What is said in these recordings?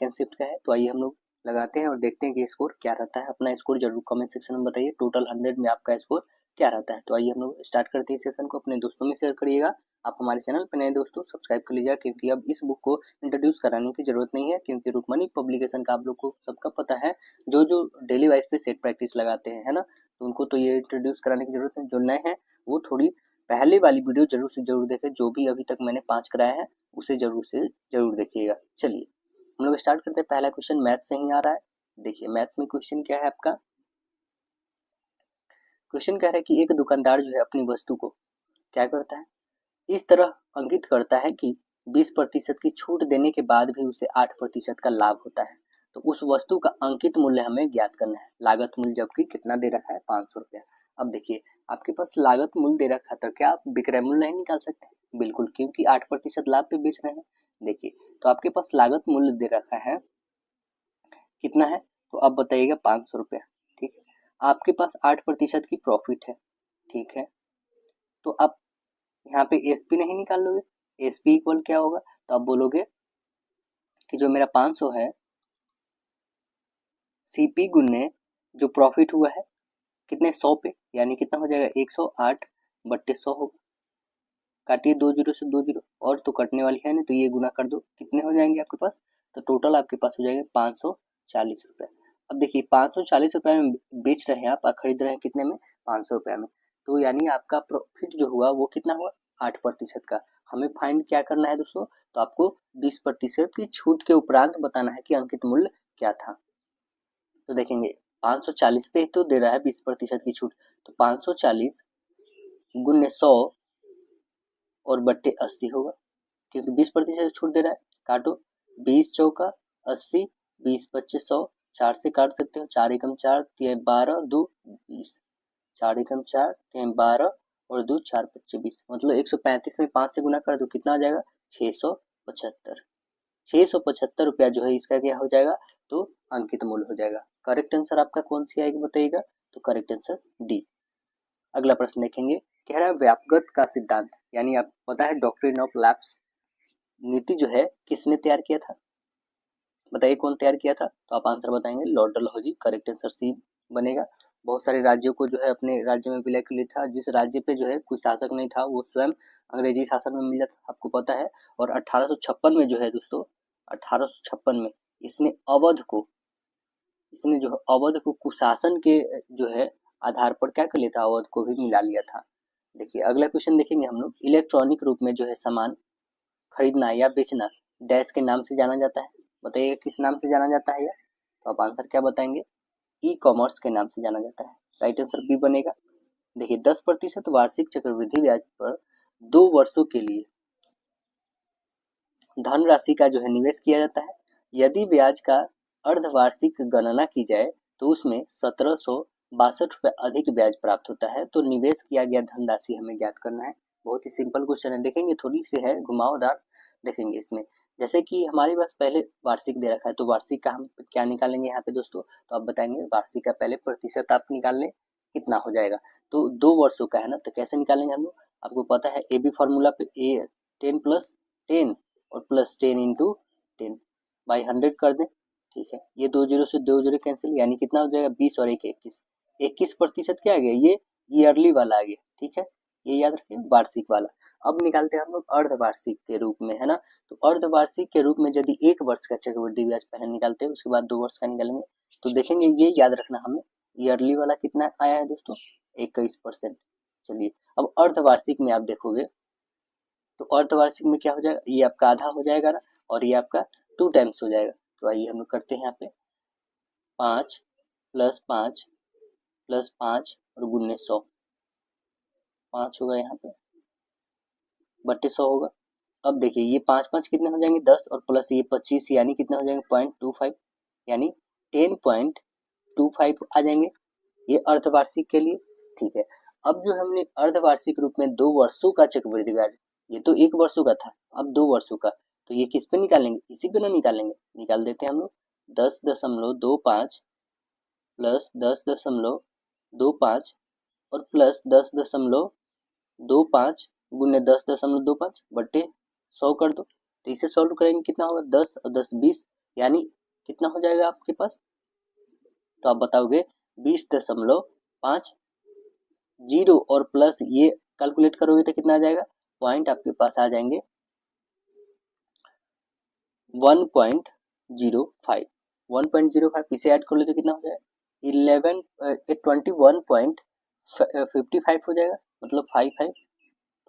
Second shift का है। तो आइए हम लोग लगाते हैं और देखते हैं कि स्कोर क्या रहता है। अपना स्कोर जरूर कमेंट सेक्शन में बताइए, टोटल 100 में आपका स्कोर क्या रहता है। तो आइए हम लोग स्टार्ट करते हैं सेशन को। अपने दोस्तों में शेयर करिएगा। आप हमारे चैनल पर नए दोस्तों सब्सक्राइब कर लीजिएगा, क्योंकि अब इस बुक को इंट्रोड्यूस कराने की जरूरत नहीं है, क्योंकि रुक्मणी पब्लिकेशन का आप लोग को सबका पता है, जो जो डेली वाइज पे सेट प्रैक्टिस लगाते हैं, है ना, तो उनको तो ये इंट्रोड्यूस कराने की जरूरत है। जो नए हैं वो थोड़ी पहले वाली वीडियो जरूर से जरूर देखें, जो भी अभी तक मैंने 5 कराया है उसे जरूर से जरूर देखिएगा। चलिए हम लोग स्टार्ट करते हैं। पहला क्वेश्चन मैथ से ही आ रहा है। देखिए मैथ्स में क्वेश्चन क्या है आपका। क्वेश्चन कह रहा है कि एक दुकानदार जो है अपनी वस्तु को क्या करता है, इस तरह अंकित करता है कि 20% की छूट देने के बाद भी उसे 8% का लाभ होता है। तो उस वस्तु का अंकित मूल्य हमें ज्ञात करना है। लागत मूल्य जबकि कितना दे रखा है, 500 रुपया। अब देखिए आपके पास लागत मूल्य दे रखा था, क्या आप विक्रय मूल्य नहीं निकाल सकते? बिल्कुल, क्योंकि 8% लाभ पे बेच रहे हैं। देखिए तो आपके पास लागत मूल्य दे रखा है, कितना है तो आप बताइएगा 500 रुपया। ठीक है, आपके पास 8% की प्रॉफिट है। ठीक है, तो आप यहाँ पे एसपी नहीं निकाल लोगे। एसपी इक्वल क्या होगा, तो आप बोलोगे कि जो मेरा 500 है, सीपी गुने जो प्रॉफिट हुआ है कितने 100 पे, यानी कितना हो जाएगा 108/100 होगा। काटिए 2 जीरो से 2 जीरो, और तो कटने वाली है नहीं, तो ये गुना कर दो, कितने हो जाएंगे आपके पास, तो टोटल आपके पास हो जाएगा 540 रुपये। अब देखिए 540 रुपये में बेच रहे हैं आप, खरीद रहे हैं कितने में, 500 रुपये में। तो यानी आपका प्रॉफिट जो हुआ वो कितना हुआ, 8% का। हमें फाइंड क्या करना है दोस्तों, तो आपको 20% की छूट के उपरांत बताना है कि अंकित मूल्य क्या था। तो देखेंगे 540 पे तो दे रहा है 20% की छूट, तो 540 गुने 100 और बट्टे 80 होगा, क्योंकि 20% छूट दे रहा है। काटो, 20 चौका 80, 20 25 100, 4 से काट सकते हो, 4 एकम 4, 3 12, 2 20, 4 एकम 4, 3 12 और 2 4 25 20, मतलब 135 में 5 से गुना कर दो, कितना आ जाएगा 675। 675 रुपया जो है इसका क्या हो जाएगा, तो अंकित मूल्य हो जाएगा। करेक्ट आंसर आपका कौन सी आएगी बताइएगा, तो करेक्ट आंसर डी। अगला प्रश्न देखेंगे, कह रहा है व्यापगत का सिद्धांत, यानी आप पता है डॉक्ट्रिन ऑफ लैप्स नीति जो है किसने तैयार किया था, बताइए कौन तैयार किया था, तो आप आंसर बताएंगे Lord Dalhousie. Correct answer C बनेगा। बहुत सारे राज्यों को जो है अपने राज्य में विलय कर लिया था। जिस राज्य पे जो है कोई शासक नहीं था वो स्वयं अंग्रेजी शासन में मिला था, आपको पता है। और 1856 में जो है दोस्तों, 1856 में इसने जो अवध को कुशासन के जो है आधार पर क्या कर लिया था, अवध को भी मिला लिया था। देखिए अगला क्वेश्चन देखेंगे हम लोग, इलेक्ट्रॉनिक रूप में जो है सामान खरीदना या बेचना डैश के नाम से जाना जाता है, बताइए किस नाम से जाना जाता है, या तो आप आंसर क्या बताएंगे, ई कॉमर्स के नाम से जाना जाता है। राइट आंसर बी बनेगा। देखिए 10% वार्षिक चक्रवृद्धि ब्याज पर 2 वर्षों के लिए धनराशि का जो है निवेश किया जाता है। यदि ब्याज का अर्धवार्षिक गणना की जाए तो उसमें 1762 रुपये अधिक ब्याज प्राप्त होता है। तो निवेश किया गया धनराशि हमें ज्ञात करना है। बहुत ही सिंपल क्वेश्चन है, देखेंगे थोड़ी सी है घुमावदार। देखेंगे इसमें जैसे कि हमारे पास पहले वार्षिक दे रखा है, तो वार्षिक का हम क्या निकालेंगे यहाँ पे दोस्तों, तो आप बताएंगे वार्षिक का पहले प्रतिशत आप निकाल लें, कितना हो जाएगा, तो 2 वर्षों का है ना, तो कैसे निकालेंगे हम लोग, आपको पता है ए बी फॉर्मूला पे, ए 10 + 10 और प्लस 10 × 10 बाई 100 कर दें। ठीक है, ये 2 जीरो से 2 जीरो कैंसिल, यानी कितना हो जाएगा 20 और 1 21, 21% क्या आ गया, ये ईयरली वाला आ गया। ठीक है, ये याद रखिए वार्षिक वाला। अब निकालते हैं हम लोग अर्धवार्षिक के रूप में, है ना। तो अर्धवार्षिक के रूप में यदि 1 वर्ष का चक्रवृद्धि ब्याज पहले निकालते हैं, उसके बाद 2 वर्ष का निकालेंगे, तो देखेंगे ये याद रखना हमें, ईयरली वाला कितना आया है दोस्तों, 21%। चलिए अब अर्धवार्षिक में आप देखोगे तो अर्धवार्षिक में क्या हो जाएगा, ये आपका आधा हो जाएगा ना, और ये आपका 2 टाइम्स हो जाएगा। तो आइए हम लोग करते हैं यहाँ पे 5 + 5 + 5 और गुने 100, 5 होगा यहाँ पे बट्टे 100 होगा। अब देखिए ये 5 5 कितने हो जाएंगे 10, और प्लस ये 25, यानी कितने हो जाएंगे 0.25, यानी 10.25 आ जाएंगे, ये अर्धवार्षिक के लिए। ठीक है, अब जो हमने अर्धवार्षिक रूप में 2 वर्षों का चक्रवृद्धि ब्याज, ये तो 1 वर्षों का था, अब 2 वर्षों का, तो ये किस पे निकालेंगे, इसी पे ना निकालेंगे, निकाल देते हैं हम लोग 10.25 प्लस 10.25 और प्लस 10.25 गुने 10.25 बट्टे 100 कर दो, तो इसे सॉल्व करेंगे कितना होगा 10 और 10 20, यानी कितना हो जाएगा आपके पास, तो आप बताओगे 20.50 और प्लस ये कैलकुलेट करोगे तो कितना आ जाएगा, पॉइंट आपके पास आ जाएंगे 1.05। 1.05 इसे ऐड कर लो तो कितना हो जाएगा 21.55 हो जाएगा, मतलब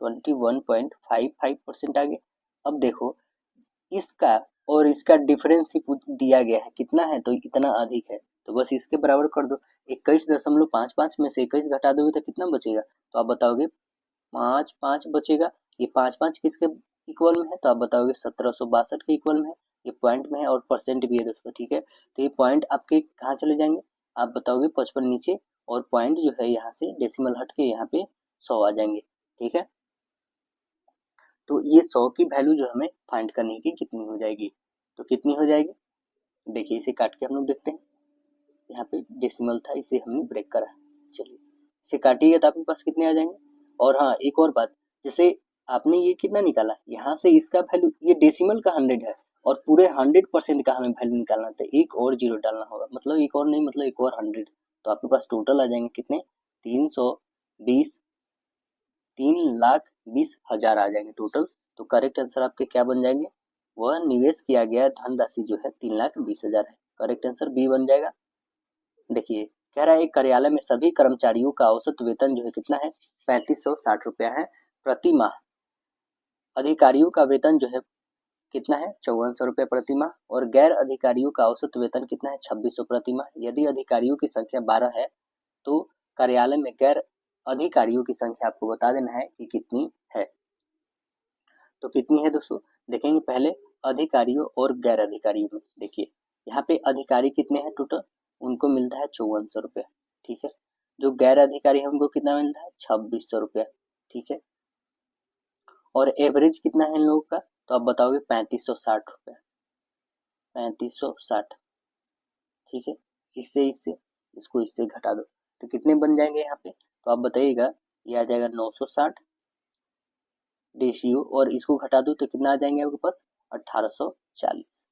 21.55% आ गया। अब देखो इसका और इसका डिफरेंस ही दिया गया है, कितना है तो इतना अधिक है, तो बस इसके बराबर कर दो। 21.55 में से 21 घटा दोगे तो कितना बचेगा, तो आप बताओगे 5 बचेगा। ये 5 किसके इक्वल में है, तो आप बताओगे 1762 के इक्वल में है। ये पॉइंट में है और परसेंट भी है दोस्तों, ठीक है। तो ये पॉइंट आपके कहाँ चले जाएंगे, आप बताओगे 55 नीचे, और पॉइंट जो है यहाँ से डेसिमल हट के यहाँ पे 100 आ जाएंगे, ठीक है। तो ये 100 की वैल्यू जो हमें फाइंड करने की कितनी हो जाएगी, तो कितनी हो जाएगी, देखिए इसे काट के हम लोग देखते हैं। यहाँ पे डेसिमल था, इसे हमने ब्रेक करा, चलिए इसे काटिएगा तो आपके पास कितने आ जाएंगे। और हाँ एक और बात, जैसे आपने ये कितना निकाला, यहाँ से इसका वैल्यू, ये डेसिमल का 100 है और पूरे 100% का हमें वैल्यू निकालना था, एक और जीरो डालना होगा, मतलब एक और नहीं, मतलब एक और 100, तो आपके पास टोटल आ जाएंगे कितने, 3,20,000 आ जाएंगे टोटल। तो करेक्ट आंसर आपके क्या बन जाएंगे, वह निवेश किया गया धनराशि जो है 3,20,000 है, करेक्ट आंसर बी बन जाएगा। देखिए कह रहा है एक कार्यालय में सभी कर्मचारियों का औसत वेतन जो है कितना है, 3560 रुपया है प्रति माह। अधिकारियों का वेतन जो है कितना है, 5400 रुपया प्रति माह, और गैर अधिकारियों का औसत वेतन कितना है, 2600 प्रति माह। यदि अधिकारियों की संख्या 12 है तो कार्यालय में गैर अधिकारियों की संख्या आपको बता देना है कि कितनी है। तो कितनी है दोस्तों, देखेंगे पहले अधिकारियों और गैर अधिकारियों में। देखिए यहाँ पे अधिकारी कितने हैं टोटल, उनको मिलता है 5400 रुपया, ठीक है। जो गैर अधिकारी है उनको कितना मिलता है, 2600 रुपया, ठीक है। और एवरेज कितना है इन लोगों का, तो आप बताओगे 3560 रुपया, 3560, ठीक है। इससे इसको इससे घटा दो तो कितने बन जाएंगे यहाँ पे, तो आप बताइएगा, ये आ जाएगा 960 रेशियो, और इसको घटा दो तो कितना आ जाएंगे आपके पास, 1840,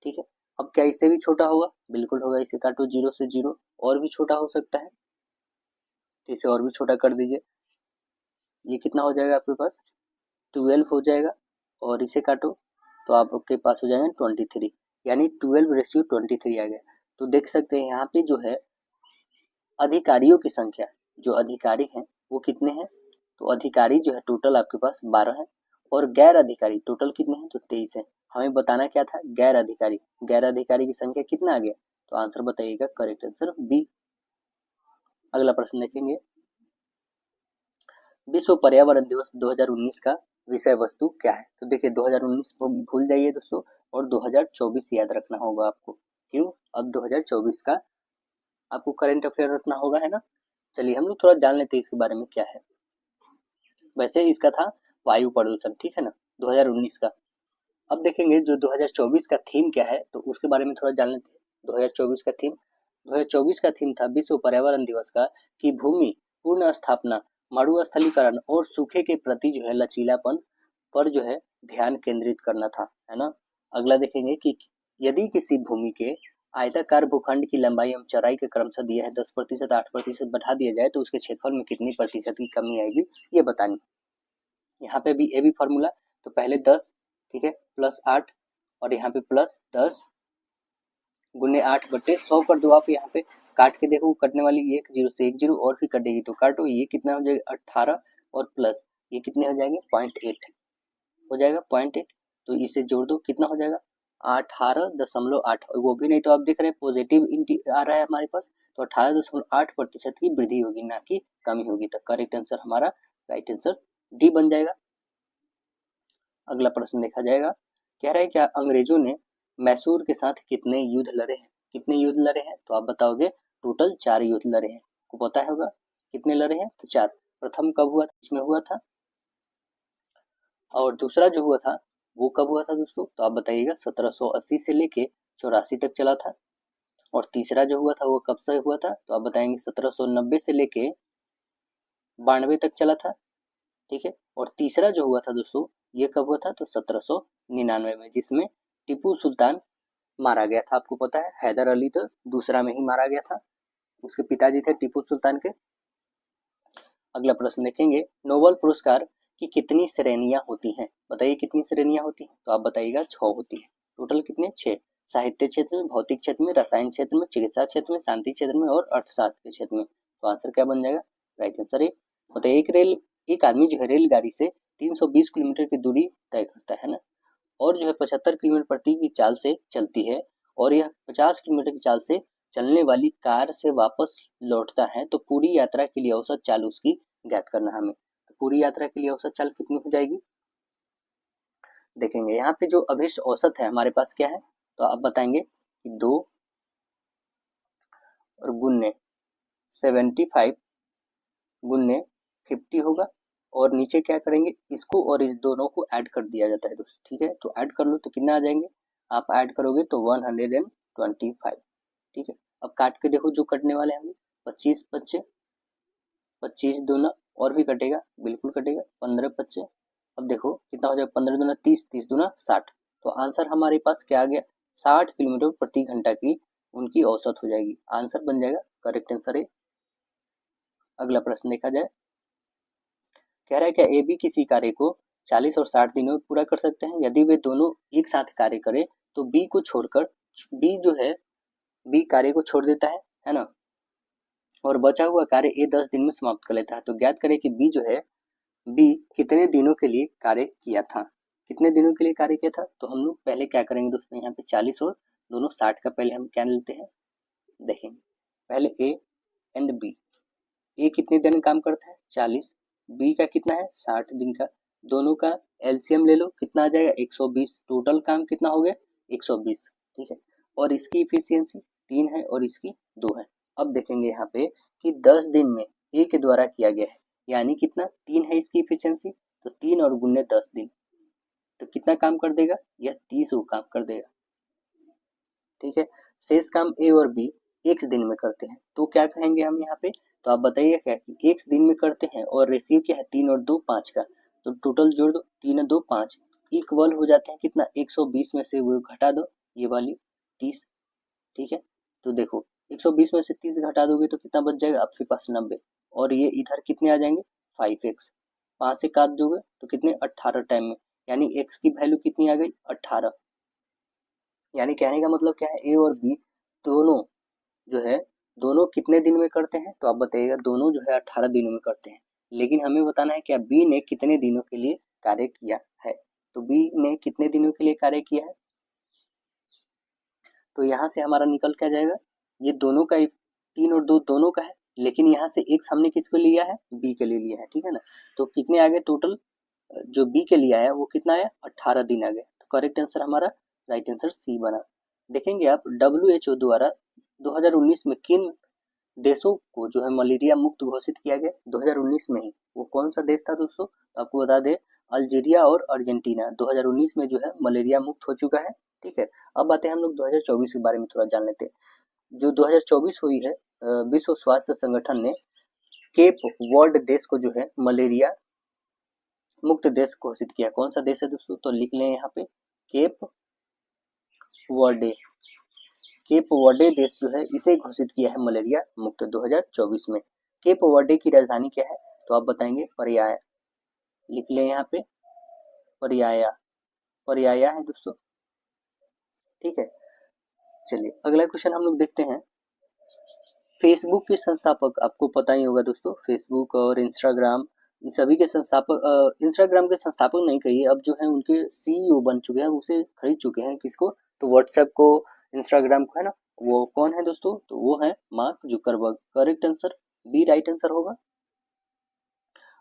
ठीक है। अब क्या इससे भी छोटा होगा, बिल्कुल होगा, इसे काटो 0 से 0, और भी छोटा हो सकता है तो इसे और भी छोटा कर दीजिए, ये कितना हो जाएगा आपके पास, 12 हो जाएगा, और इसे काटो तो आपके पास हो जाएगा 23, यानी 12:23 आ गया। तो देख सकते हैं यहाँ पे जो है अधिकारियों की संख्या, जो अधिकारी हैं वो कितने हैं, तो अधिकारी जो है टोटल आपके पास 12 है, और गैर अधिकारी टोटल कितने हैं, तो 23 है। हमें बताना क्या था, गैर अधिकारी, गैर अधिकारी की संख्या कितना आ गया, तो आंसर बताइएगा, करेक्ट आंसर बी। अगला प्रश्न देखेंगे, विश्व पर्यावरण दिवस 2019 का विषय वस्तु क्या है। तो देखिए 2019 को भूल जाइए दोस्तों, और 2024 याद रखना होगा आपको, क्यों, अब 2024 का आपको करंट अफेयर रखना होगा, है ना। चलिए हम लोग थोड़ा जान लेते हैं इसके बारे में क्या है। वैसे इसका था वायु प्रदूषण, ठीक है ना, 2019 का। अब देखेंगे जो 2024 का थीम क्या है, तो उसके बारे में थोड़ा जान लेते हैं। 2024 का थीम था विश्व पर्यावरण दिवस का कि भूमि पूर्ण स्थापना, मरुस्थलीकरण और सूखे के प्रति जो है लचीलापन पर जो है ध्यान केंद्रित करना था, है ना। अगला देखेंगे कि यदि किसी भूमि के आयताकार भूखंड की लंबाई एवं चौड़ाई के क्रमशः दिया है 10%, 8% बढ़ा दिया जाए तो उसके क्षेत्रफल में कितनी प्रतिशत की कमी आएगी, ये बतानी। यहाँ पे भी ये भी फॉर्मूला, तो पहले 10, ठीक है, +8, और यहाँ पे +10 गुने 8/100 कर दो। आप यहाँ पे काट के देखो, कटने वाली 1 0 से 1 0 और भी कटेगी, तो काटो, ये कितना हो जाएगा 18, और प्लस ये कितने हो जाएंगे 0.8 हो जाएगा 0.8, तो इसे जोड़ दो कितना हो जाएगा 18.8, वो भी नहीं तो आप देख रहे हैं पॉजिटिव आ रहा है हमारे पास, तो 18.8% की वृद्धि होगी, ना कि कमी होगी। तो करेक्ट आंसर हमारा राइट आंसर डी बन जाएगा। अगला प्रश्न देखा जाएगा, कह रहा है क्या अंग्रेजों ने मैसूर के साथ कितने युद्ध लड़े हैं, कितने युद्ध लड़े हैं, तो आप बताओगे टोटल 4 युद्ध लड़े हैं, को पता होगा कितने लड़े हैं, तो 4। प्रथम कब हुआ था, इसमें हुआ था, और दूसरा जो हुआ था वो कब हुआ था दोस्तों, तो आप बताइएगा 1780 से लेके 84 तक चला था। और तीसरा जो हुआ था वो कब से हुआ था, तो आप बताएंगे 1790 से लेके 92 तक चला था, ठीक है। और तीसरा जो हुआ था दोस्तों ये कब हुआ था, तो 1799 में, जिसमें टीपू सुल्तान मारा गया था, आपको पता है। हैदर अली तो दूसरा में ही मारा गया था, उसके पिताजी थे टीपू सुल्तान के। अगला प्रश्न देखेंगे, नोबेल पुरस्कार की कितनी श्रेणियां होती हैं? बताइए कितनी श्रेणियां होती हैं? तो आप बताइएगा 6 होती है। टोटल कितने? 6। साहित्य क्षेत्र में, भौतिक क्षेत्र में, रसायन क्षेत्र में, चिकित्सा क्षेत्र में, शांति क्षेत्र में और अर्थशास्त्र के क्षेत्र में। तो आंसर क्या बन जाएगा? राइट आंसर है। बताइए एक आदमी जो है रेलगाड़ी से 320 किलोमीटर की दूरी तय करता है ना, और जो है 75 किलोमीटर प्रति की चाल से चलती है, और यह 50 किलोमीटर की चाल से चलने वाली कार से वापस लौटता है, तो पूरी यात्रा के लिए औसत चाल उसकी ज्ञात करना हमें। तो पूरी यात्रा के लिए औसत चाल कितनी हो जाएगी? देखेंगे यहाँ पे जो अभिष्ट औसत है हमारे पास क्या है, तो आप बताएंगे कि 2 और गुन्ने 75 गुन्ने 50 होगा, और नीचे क्या करेंगे, इसको और इस दोनों को ऐड कर दिया जाता है दोस्तों। ठीक है, तो ऐड कर लो तो कितना आ जाएंगे, आप ऐड करोगे तो 125। ठीक है, अब काट के देखो जो कटने वाले हैं, 25 बच्चे, 25 दूना और भी कटेगा, बिल्कुल कटेगा, 15 बच्चे। अब देखो कितना हो जाएगा, 15 दूना 30, 30 दूना 60। तो आंसर हमारे पास क्या आ गया, 60 किलोमीटर प्रति घंटा की उनकी औसत हो जाएगी। आंसर बन जाएगा, करेक्ट आंसर है। अगला प्रश्न देखा जाए, कह रहा है क्या ए बी किसी कार्य को 40 और 60 दिनों में पूरा कर सकते हैं? यदि वे दोनों एक साथ कार्य करें तो बी को छोड़कर, बी जो है, बी कार्य को छोड़ देता है ना, और बचा हुआ कार्य ए 10 दिन में समाप्त कर लेता है। तो ज्ञात करें कि बी जो है, बी कितने दिनों के लिए कार्य किया था? कितने दिनों के लिए कार्य किया था? तो हम लोग पहले क्या करेंगे दोस्तों, यहाँ पे 40 और दोनों 60 का पहले हम क्या लेते हैं, देखेंगे। पहले ए एंड बी, ए कितने दिन काम करता है? 40। बी का कितना है? 60 दिन का। दोनों का एलसीएम ले लो, कितना आ जाएगा? 120। टोटल काम कितना हो गया? 120। ठीक है, और इसकी इफिशियंसी 3 है और इसकी 2 है। अब देखेंगे यहाँ पे कि 10 दिन में ए के द्वारा किया गया है, यानी कितना? 3 है इसकी इफिशियंसी, तो 3 और गुने 10 दिन, तो कितना काम कर देगा? यह 30 को काम कर देगा। ठीक है, शेष काम ए और बी एक दिन में करते हैं, तो क्या कहेंगे हम यहाँ पे? तो आप बताइए क्या कि एक दिन में करते हैं, और रेशियो क्या है? 3 और 2 5 का, तो टोटल जोड़ दो, 3 और 2 5, इक्वल हो जाते हैं कितना? 120 में से वो घटा दो, ये वाली 30। ठीक है, तो देखो 120 में से 30 घटा दोगे तो कितना बच जाएगा आपके पास? 90। और ये इधर कितने आ जाएंगे? 5x। 5 से काट दोगे तो कितने? 18 टाइम में, यानी x की वैल्यू कितनी आ गई? 18। यानी कहने का मतलब क्या है, ए और बी दोनों जो है, दोनों कितने दिन में करते हैं? तो आप बताइएगा, दोनों जो है 18 दिनों में करते हैं, लेकिन हमें बताना है क्या बी ने कितने दिनों के लिए कार्य किया है। तो बी ने कितने दिनों के लिए कार्य किया है, तो यहाँ से हमारा निकल क्या जाएगा, ये दोनों का 3 और 2 दोनों का है, लेकिन यहाँ से एक हमने किसको लिया है? बी के लिए लिया है। ठीक है ना, तो कितने आ गए टोटल? जो बी के लिए आया वो कितना आया? 18 दिन आ गए। तो करेक्ट आंसर हमारा राइट आंसर सी बना। देखेंगे आप, WHO द्वारा 2019 में किन देशों को जो है मलेरिया मुक्त घोषित किया गया? 2019 में ही। वो कौन सा देश था दोस्तों? तो आपको बता दें, अल्जीरिया और अर्जेंटीना 2019 में जो है मलेरिया मुक्त हो चुका है। ठीक है, अब आते हैं हम लोग 2024 के बारे में थोड़ा जान लेते हैं। जो 2024 हुई है, विश्व स्वास्थ्य संगठन ने केप वर्ड देश को जो है मलेरिया मुक्त देश घोषित किया। कौन सा देश है दोस्तों? तो लिख लें यहाँ पे, केप वर्डे। केप वर्डे देश जो है इसे घोषित किया है मलेरिया मुक्त 2024 में। केप वर्डे की राजधानी क्या है? तो आप बताएंगे पर्याय। लिख लें यहाँ पे, पर्याया, पर्याया है दोस्तों। ठीक है, चलिए अगला क्वेश्चन हम लोग देखते हैं। फेसबुक के संस्थापक, आपको पता ही होगा दोस्तों, फेसबुक और इंस्टाग्राम, इन सभी के संस्थापक, इंस्टाग्राम के संस्थापक नहीं कहिए, अब जो है उनके सीईओ बन चुके हैं, उसे खरीद चुके हैं। किसको? तो व्हाट्सएप को, इंस्टाग्राम को, है ना। वो कौन है दोस्तों? तो वो है Mark Zuckerberg. Correct answer B right answer होगा।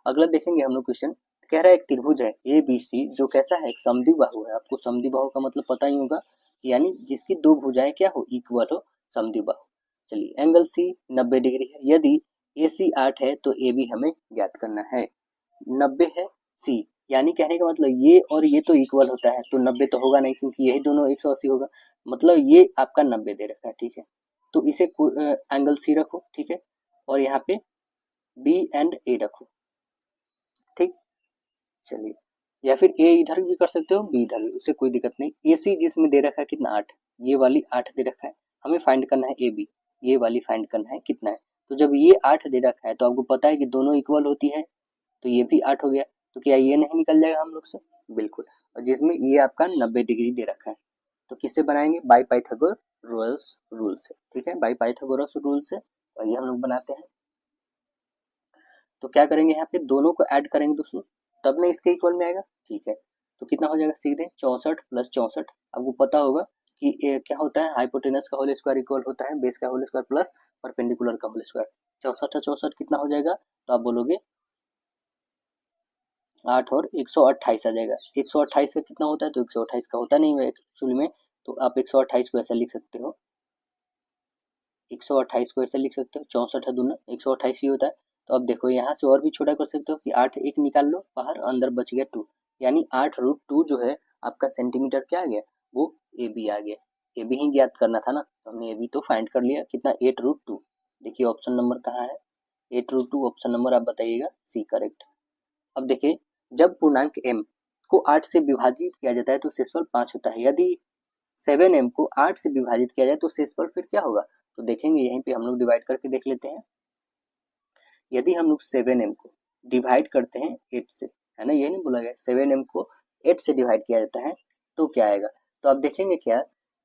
अगला देखेंगे हम लोग क्वेश्चन, कह रहा है एक त्रिभुज है ए बी सी जो कैसा है? एक समद्विबाहु है। आपको समद्विबाहु का मतलब पता ही होगा, यानी जिसकी दो भुजाएं क्या हो? इक्वल हो, समद्विबाहु। चलिए, एंगल सी 90 डिग्री है। यदि ए सी 8 है तो ए बी हमें ज्ञात करना है। 90 है सी, यानी कहने का मतलब ये और ये तो इक्वल होता है, तो 90 तो होगा नहीं, क्योंकि यही दोनों 180 होगा, मतलब ये आपका 90 दे रखा है। ठीक है, तो इसे एंगल सी रखो। ठीक है, और यहाँ पे बी एंड ए रखो। ठीक, चलिए, या फिर ए इधर भी कर सकते हो, बी इधर भी, उससे कोई दिक्कत नहीं। ए सी जिसमें दे रखा है कितना? 8, ये वाली 8 दे रखा है, हमें फाइंड करना है ए बी, ये वाली फाइंड करना है कितना है। तो जब ये 8 दे रखा है तो आपको पता है कि दोनों इक्वल होती है, तो ये भी 8 हो गया, तो क्या ये नहीं निकल जाएगा हम लोग से? बिल्कुल। और जिसमें ये आपका 90 डिग्री दे रखा है, तो किससे बनाएंगे? बाई पाइथागोरस रूल से। ठीक है, बाई पाइथागोरस रूल से, और ये हम लोग बनाते हैं। तो क्या करेंगे, यहाँ पे दोनों को ऐड करेंगे दोस्तों, तब ना इसके इक्वल में आएगा। ठीक है, तो कितना हो जाएगा सीधे 64 प्लस 64। आपको पता होगा कि क्या होता है, हाइपोटेनस का होल स्क्वायर इक्वल होता है बेस का होल स्क्वायर प्लस परपेंडिकुलर का होल स्क्वायर। 64 64 कितना हो जाएगा, तो आप बोलोगे 8 और 128 आ जाएगा। 128 का कितना होता है, तो 128 का होता नहीं है एक्चुअली में, तो आप 128 को ऐसा लिख सकते हो, 128 को ऐसे लिख सकते हो, 64 है दूना 128 ही होता है। तो अब देखो यहाँ से और भी छोटा कर सकते हो कि 8 एक निकाल लो बाहर, अंदर बच गया 2, यानी 8√2 जो है आपका सेंटीमीटर क्या आ गया, वो ए बी आ गया। ए बी ही ज्ञात करना था ना, तो हमने ए बी तो फाइंड कर लिया, कितना 8√2। देखिए ऑप्शन नंबर कहाँ है, 8√2 ऑप्शन नंबर आप बताइएगा सी करेक्ट। अब देखिए, जब पूर्णांक m को 8 से विभाजित किया जाता है तो शेषफल 5 होता है। यदि 7m को 8 से विभाजित किया जाए तो शेषफल फिर क्या होगा, तो देखेंगे यहीं पे हम लोग डिवाइड करके देख लेते हैं। यदि हम लोग 7m को डिवाइड करते हैं 8 से, है ना, ये नहीं बोला गया 7m को 8 से डिवाइड किया जाता है तो क्या आएगा, तो आप देखेंगे क्या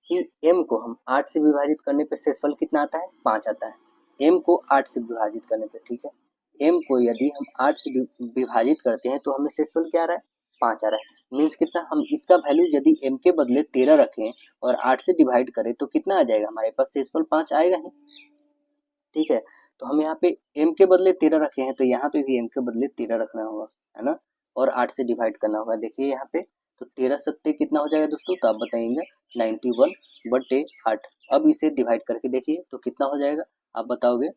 कि m को हम 8 से विभाजित करने पर शेषफल कितना आता है, 5 आता है। m को 8 से विभाजित करने पर, ठीक है, m को यदि हम 8 से विभाजित करते हैं तो हमें शेषफल क्या आ रहा है, 5 आ रहा है। मीन्स कितना, हम इसका वैल्यू यदि m के बदले 13 रखें और 8 से डिवाइड करें तो कितना आ जाएगा, हमारे पास शेषफल 5 आएगा ही। ठीक है, तो हम यहाँ पे m के बदले 13 रखे हैं, तो यहाँ पे भी m के बदले 13 रखना होगा, है ना, और 8 से डिवाइड करना होगा। देखिए यहाँ पे, तो 13 सत्ते कितना हो जाएगा दोस्तों, तो आप बताएंगे 91/8। अब इसे डिवाइड करके देखिए तो कितना हो जाएगा, आप बताओगे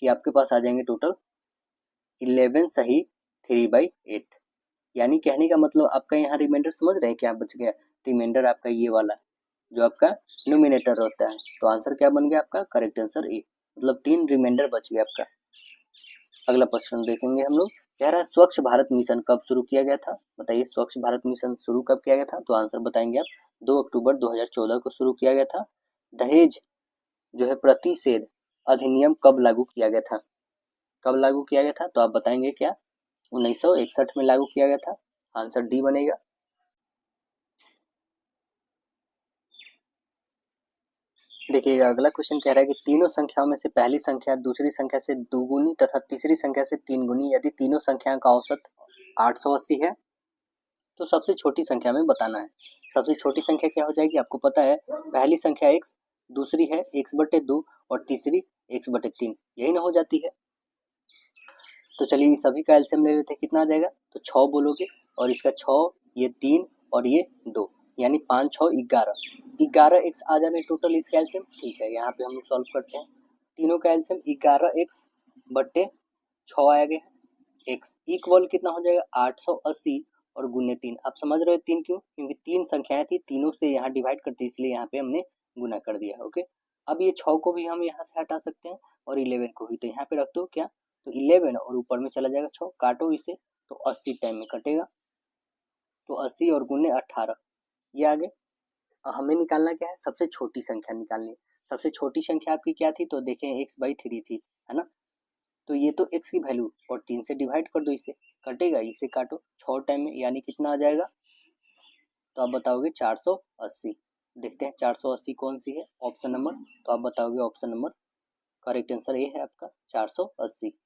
कि आपके पास आ जाएंगे टोटल 11 सही 3/8। यानी कहने का मतलब आपका यहाँ रिमाइंडर समझ रहे हैं क्या बच गया, रिमाइंडर आपका ये वाला जो आपका न्यूमिनेटर होता है, तो आंसर क्या बन गया आपका, करेक्ट आंसर ए, मतलब 3 रिमाइंडर बच गया आपका। अगला प्रश्न देखेंगे हम लोग, कह रहा है स्वच्छ भारत मिशन कब शुरू किया गया था, बताइए स्वच्छ भारत मिशन शुरू कब किया गया था, तो आंसर बताएंगे आप 2 अक्टूबर 2014 को शुरू किया गया था। दहेज जो है प्रतिषेध अधिनियम कब लागू किया गया था, कब लागू किया गया था, तो आप बताएंगे क्या, 1961 में लागू किया गया था, आंसर डी बनेगा। देखिएगा अगला क्वेश्चन कह रहा है कि तीनों संख्याओं में से पहली संख्या दूसरी संख्या से दोगुनी तथा तीसरी संख्या से तीन गुनी यदि तीनों संख्याओं का औसत 880 है तो सबसे छोटी संख्या में बताना है। सबसे छोटी संख्या क्या हो जाएगी, आपको पता है पहली संख्या x, दूसरी है x/2 और तीसरी x/3, यही ना हो जाती है। तो चलिए सभी का एलसीएम ले लेते हैं, कितना आ जाएगा, तो 6 बोलोगे और इसका 6, ये 3 और ये 2, यानी 5 6 11, 11x आ जाने टोटल इसका एलसीएम। ठीक है, यहाँ पे हम लोग सॉल्व करते हैं, तीनों का एलसीएम 11x/6 आया गया, x इक्वल कितना हो जाएगा 880 और गुने 3। आप समझ रहे हो 3 क्यों, क्योंकि 3 संख्याएं थी, तीनों से यहाँ डिवाइड करते इसलिए यहाँ पे हमने गुना कर दिया। ओके, अब ये 6 को भी हम यहाँ से हटा सकते हैं और 11 को भी, तो यहाँ पे रख दो क्या, तो 11 और ऊपर में चला जाएगा 6, काटो इसे तो 80 टाइम में कटेगा, तो 80 और गुने 18 ये आगे। हमें निकालना क्या है, सबसे छोटी संख्या निकालनी है। सबसे छोटी संख्या आपकी क्या थी, तो देखें x/3 थी, है ना, तो ये तो x की वैल्यू और 3 से डिवाइड कर दो, इसे कटेगा, इसे काटो 6 टाइम में, यानी कितना आ जाएगा, तो आप बताओगे 480। देखते हैं 480 कौन सी है ऑप्शन नंबर, तो आप बताओगे ऑप्शन नंबर, करेक्ट आंसर ये है आपका 480।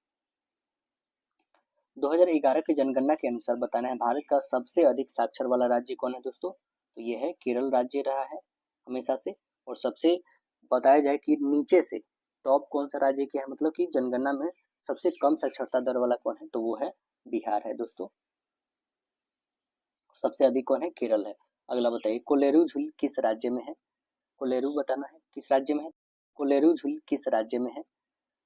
2011 की जनगणना के अनुसार बताना है भारत का सबसे अधिक साक्षर वाला राज्य कौन है दोस्तों, तो ये है केरल राज्य रहा है हमेशा से। और सबसे बताया जाए कि नीचे से टॉप कौन सा राज्य क्या है, मतलब कि जनगणना में सबसे कम साक्षरता दर वाला कौन है, तो वो है बिहार है दोस्तों, सबसे अधिक कौन है, केरल है। अगला बताइए कोलेरू झील किस राज्य में है, कोलेरू बताना है किस राज्य में है, कोलेरू झील किस राज्य में है,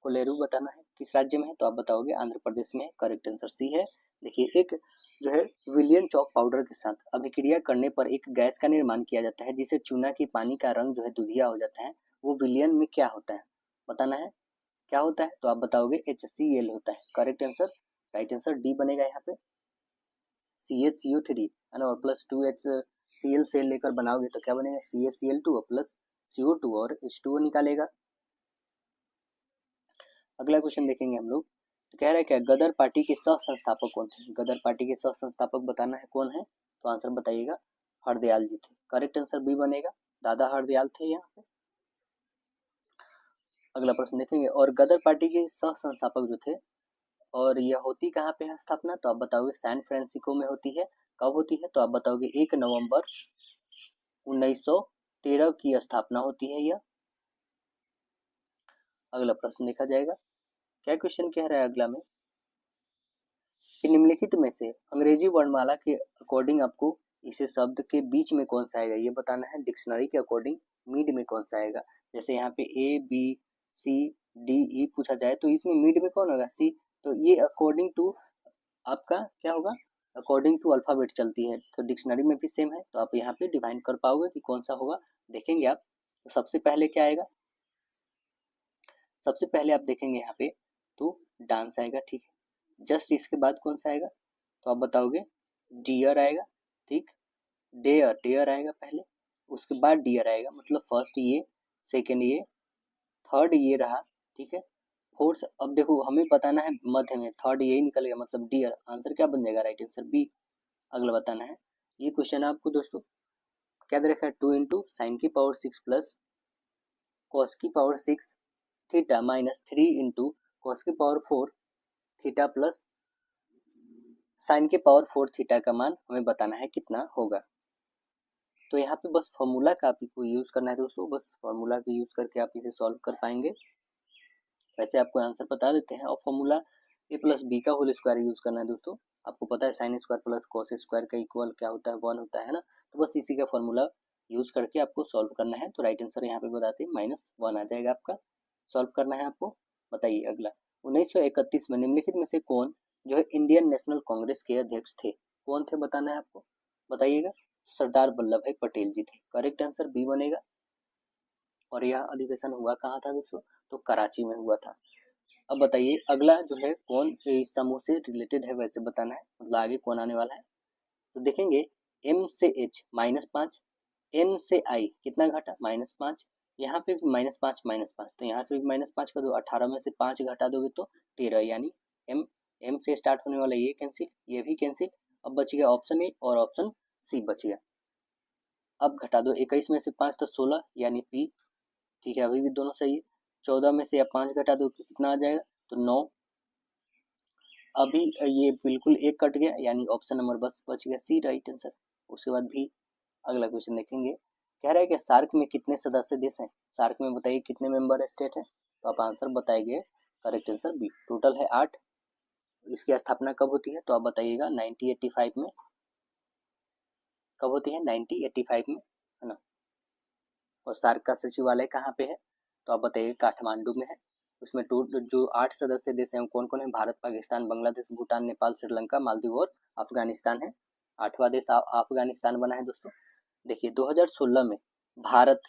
कोलेरू बताना है किस राज्य में है, तो आप बताओगे आंध्र प्रदेश में, करेक्ट आंसर सी है। देखिए एक जो है विलियन चॉक पाउडर के साथ अभिक्रिया करने पर एक गैस का निर्माण किया जाता है जिसे चूना की पानी का रंग जो है दुधिया हो जाता है, वो विलियन में क्या होता है, बताना है क्या होता है, तो आप बताओगे HCl होता है, correct answer, right answer D बनेगा यहाँ पे, CaCO3 है ना, और प्लस 2H Cl सेल लेकर बनाओगे तो क्या बनेगा, CaCl2 प्लस CO2 और H2O निकालेगा। अगला क्वेश्चन देखेंगे हम लोग, तो कह रहा है क्या गदर पार्टी के सह संस्थापक कौन थे। गदर पार्टी के सह संस्थापक बताना है कौन है, तो आंसर बताइएगा, हरदयाल जी थे। करेक्ट आंसर बी बनेगा, दादा हरदयाल थे यहाँ पे। अगला प्रश्न देखेंगे, और गदर पार्टी के सह संस्थापक जो थे, और यह होती कहाँ पे है स्थापना, तो आप बताओगे सैन फ्रांसिस्को में होती है। कब होती है, तो आप बताओगे 1 नवंबर 1913 की स्थापना होती है यह। अगला प्रश्न देखा जाएगा, क्या क्वेश्चन कह रहा है अगला में, कि निम्नलिखित में से अंग्रेजी वर्णमाला के अकॉर्डिंग आपको इसे शब्द के बीच में कौन सा आएगा ये बताना है। डिक्शनरी के अकॉर्डिंग मिड में कौन सा आएगा। जैसे यहाँ पे ABCDE पूछा जाए तो इसमें मिड में कौन होगा, सी। तो ये अकॉर्डिंग टू आपका क्या होगा, अकॉर्डिंग टू अल्फाबेट चलती है, तो डिक्शनरी में भी सेम है, तो आप यहाँ पे डिफाइन कर पाओगे कि कौन सा होगा। देखेंगे आप, तो सबसे पहले क्या आएगा, सबसे पहले आप देखेंगे यहाँ पे तो डांस आएगा, ठीक है। जस्ट इसके बाद कौन सा आएगा, तो आप बताओगे डियर आएगा, ठीक। डेयर, डेयर आएगा पहले, उसके बाद डियर आएगा, मतलब फर्स्ट ये, सेकेंड ये, थर्ड ये रहा, ठीक है। फोर्थ, अब देखो हमें बताना है मध्य में, थर्ड यही निकल गया, मतलब डियर। आंसर क्या बन जाएगा, राइट आंसर बी। अगला बताना है, ये क्वेश्चन है आपको दोस्तों, क्या दे रखा है, 2 इंटू साइन की पावर 6 प्लस कॉस की power 6 theta minus 3 into cos की पावर 4 थीटा प्लस साइन के पावर 4 थीटा का मान हमें बताना है कितना होगा। तो यहाँ पे बस फॉर्मूला का आपको यूज़ करना है दोस्तों, बस फॉर्मूला का यूज़ करके आप इसे सॉल्व कर पाएंगे। वैसे आपको आंसर बता देते हैं, और फॉर्मूला ए प्लस बी का होल स्क्वायर यूज़ करना है दोस्तों। आपको पता है sine square plus cos square का इक्वल क्या होता है, 1 होता है ना। तो बस इसी का फॉर्मूला यूज़ करके आपको सॉल्व करना है। तो राइट आंसर यहाँ पे बताते हैं -1 आ जाएगा आपका। सॉल्व करना है आपको। बताइए अगला, 1931 में निम्नलिखित में से कौन जो है इंडियन नेशनल कांग्रेस के अध्यक्ष थे। कौन थे बताना है आपको, बताइएगा। सरदार वल्लभ भाई पटेल जी थे। करेक्ट आंसर बी बनेगा। और यह अधिवेशन हुआ कहाँ था दोस्तों, तो कराची में हुआ था। अब बताइए अगला जो है कौन इस समूह से रिलेटेड है, वैसे बताना है, मतलब आगे कौन आने वाला है। तो देखेंगे M से H -5, N से I कितना घटा, -5, यहाँ पे भी -5, तो यहाँ से भी -5 कर दो, 18 में से 5 घटा दोगे तो 13, यानी M से स्टार्ट होने वाला ये कैंसिल, ये भी कैंसिल। अब बच गया ऑप्शन ए और ऑप्शन सी बच गया। अब घटा दो 21 में से 5 तो 16, यानी P, ठीक है, अभी भी दोनों सही है। 14 में से आप 5 घटा दो कितना आ जाएगा, तो 9। अभी ये बिल्कुल एक कट गया, यानी ऑप्शन नंबर बस बच गया सी, राइट आंसर। उसके बाद भी अगला क्वेश्चन देखेंगे, कह रहा है कि सार्क में कितने सदस्य देश हैं। सार्क में बताइए कितने मेंबर स्टेट हैं, तो आप आंसर बताइए। करेक्ट आंसर बी, टोटल है 8। इसकी स्थापना कब होती है, तो आप बताइएगा 1985 में। कब होती है, 1985 में, है ना। और सार्क का सचिवालय कहाँ पे है, तो आप बताइए काठमांडू में है। उसमें जो 8 सदस्य देश हैं कौन कौन है, भारत, पाकिस्तान, बांग्लादेश, भूटान, नेपाल, श्रीलंका, मालदीव और अफगानिस्तान है। 8वां देश अफगानिस्तान बना है दोस्तों। देखिए 2016 में भारत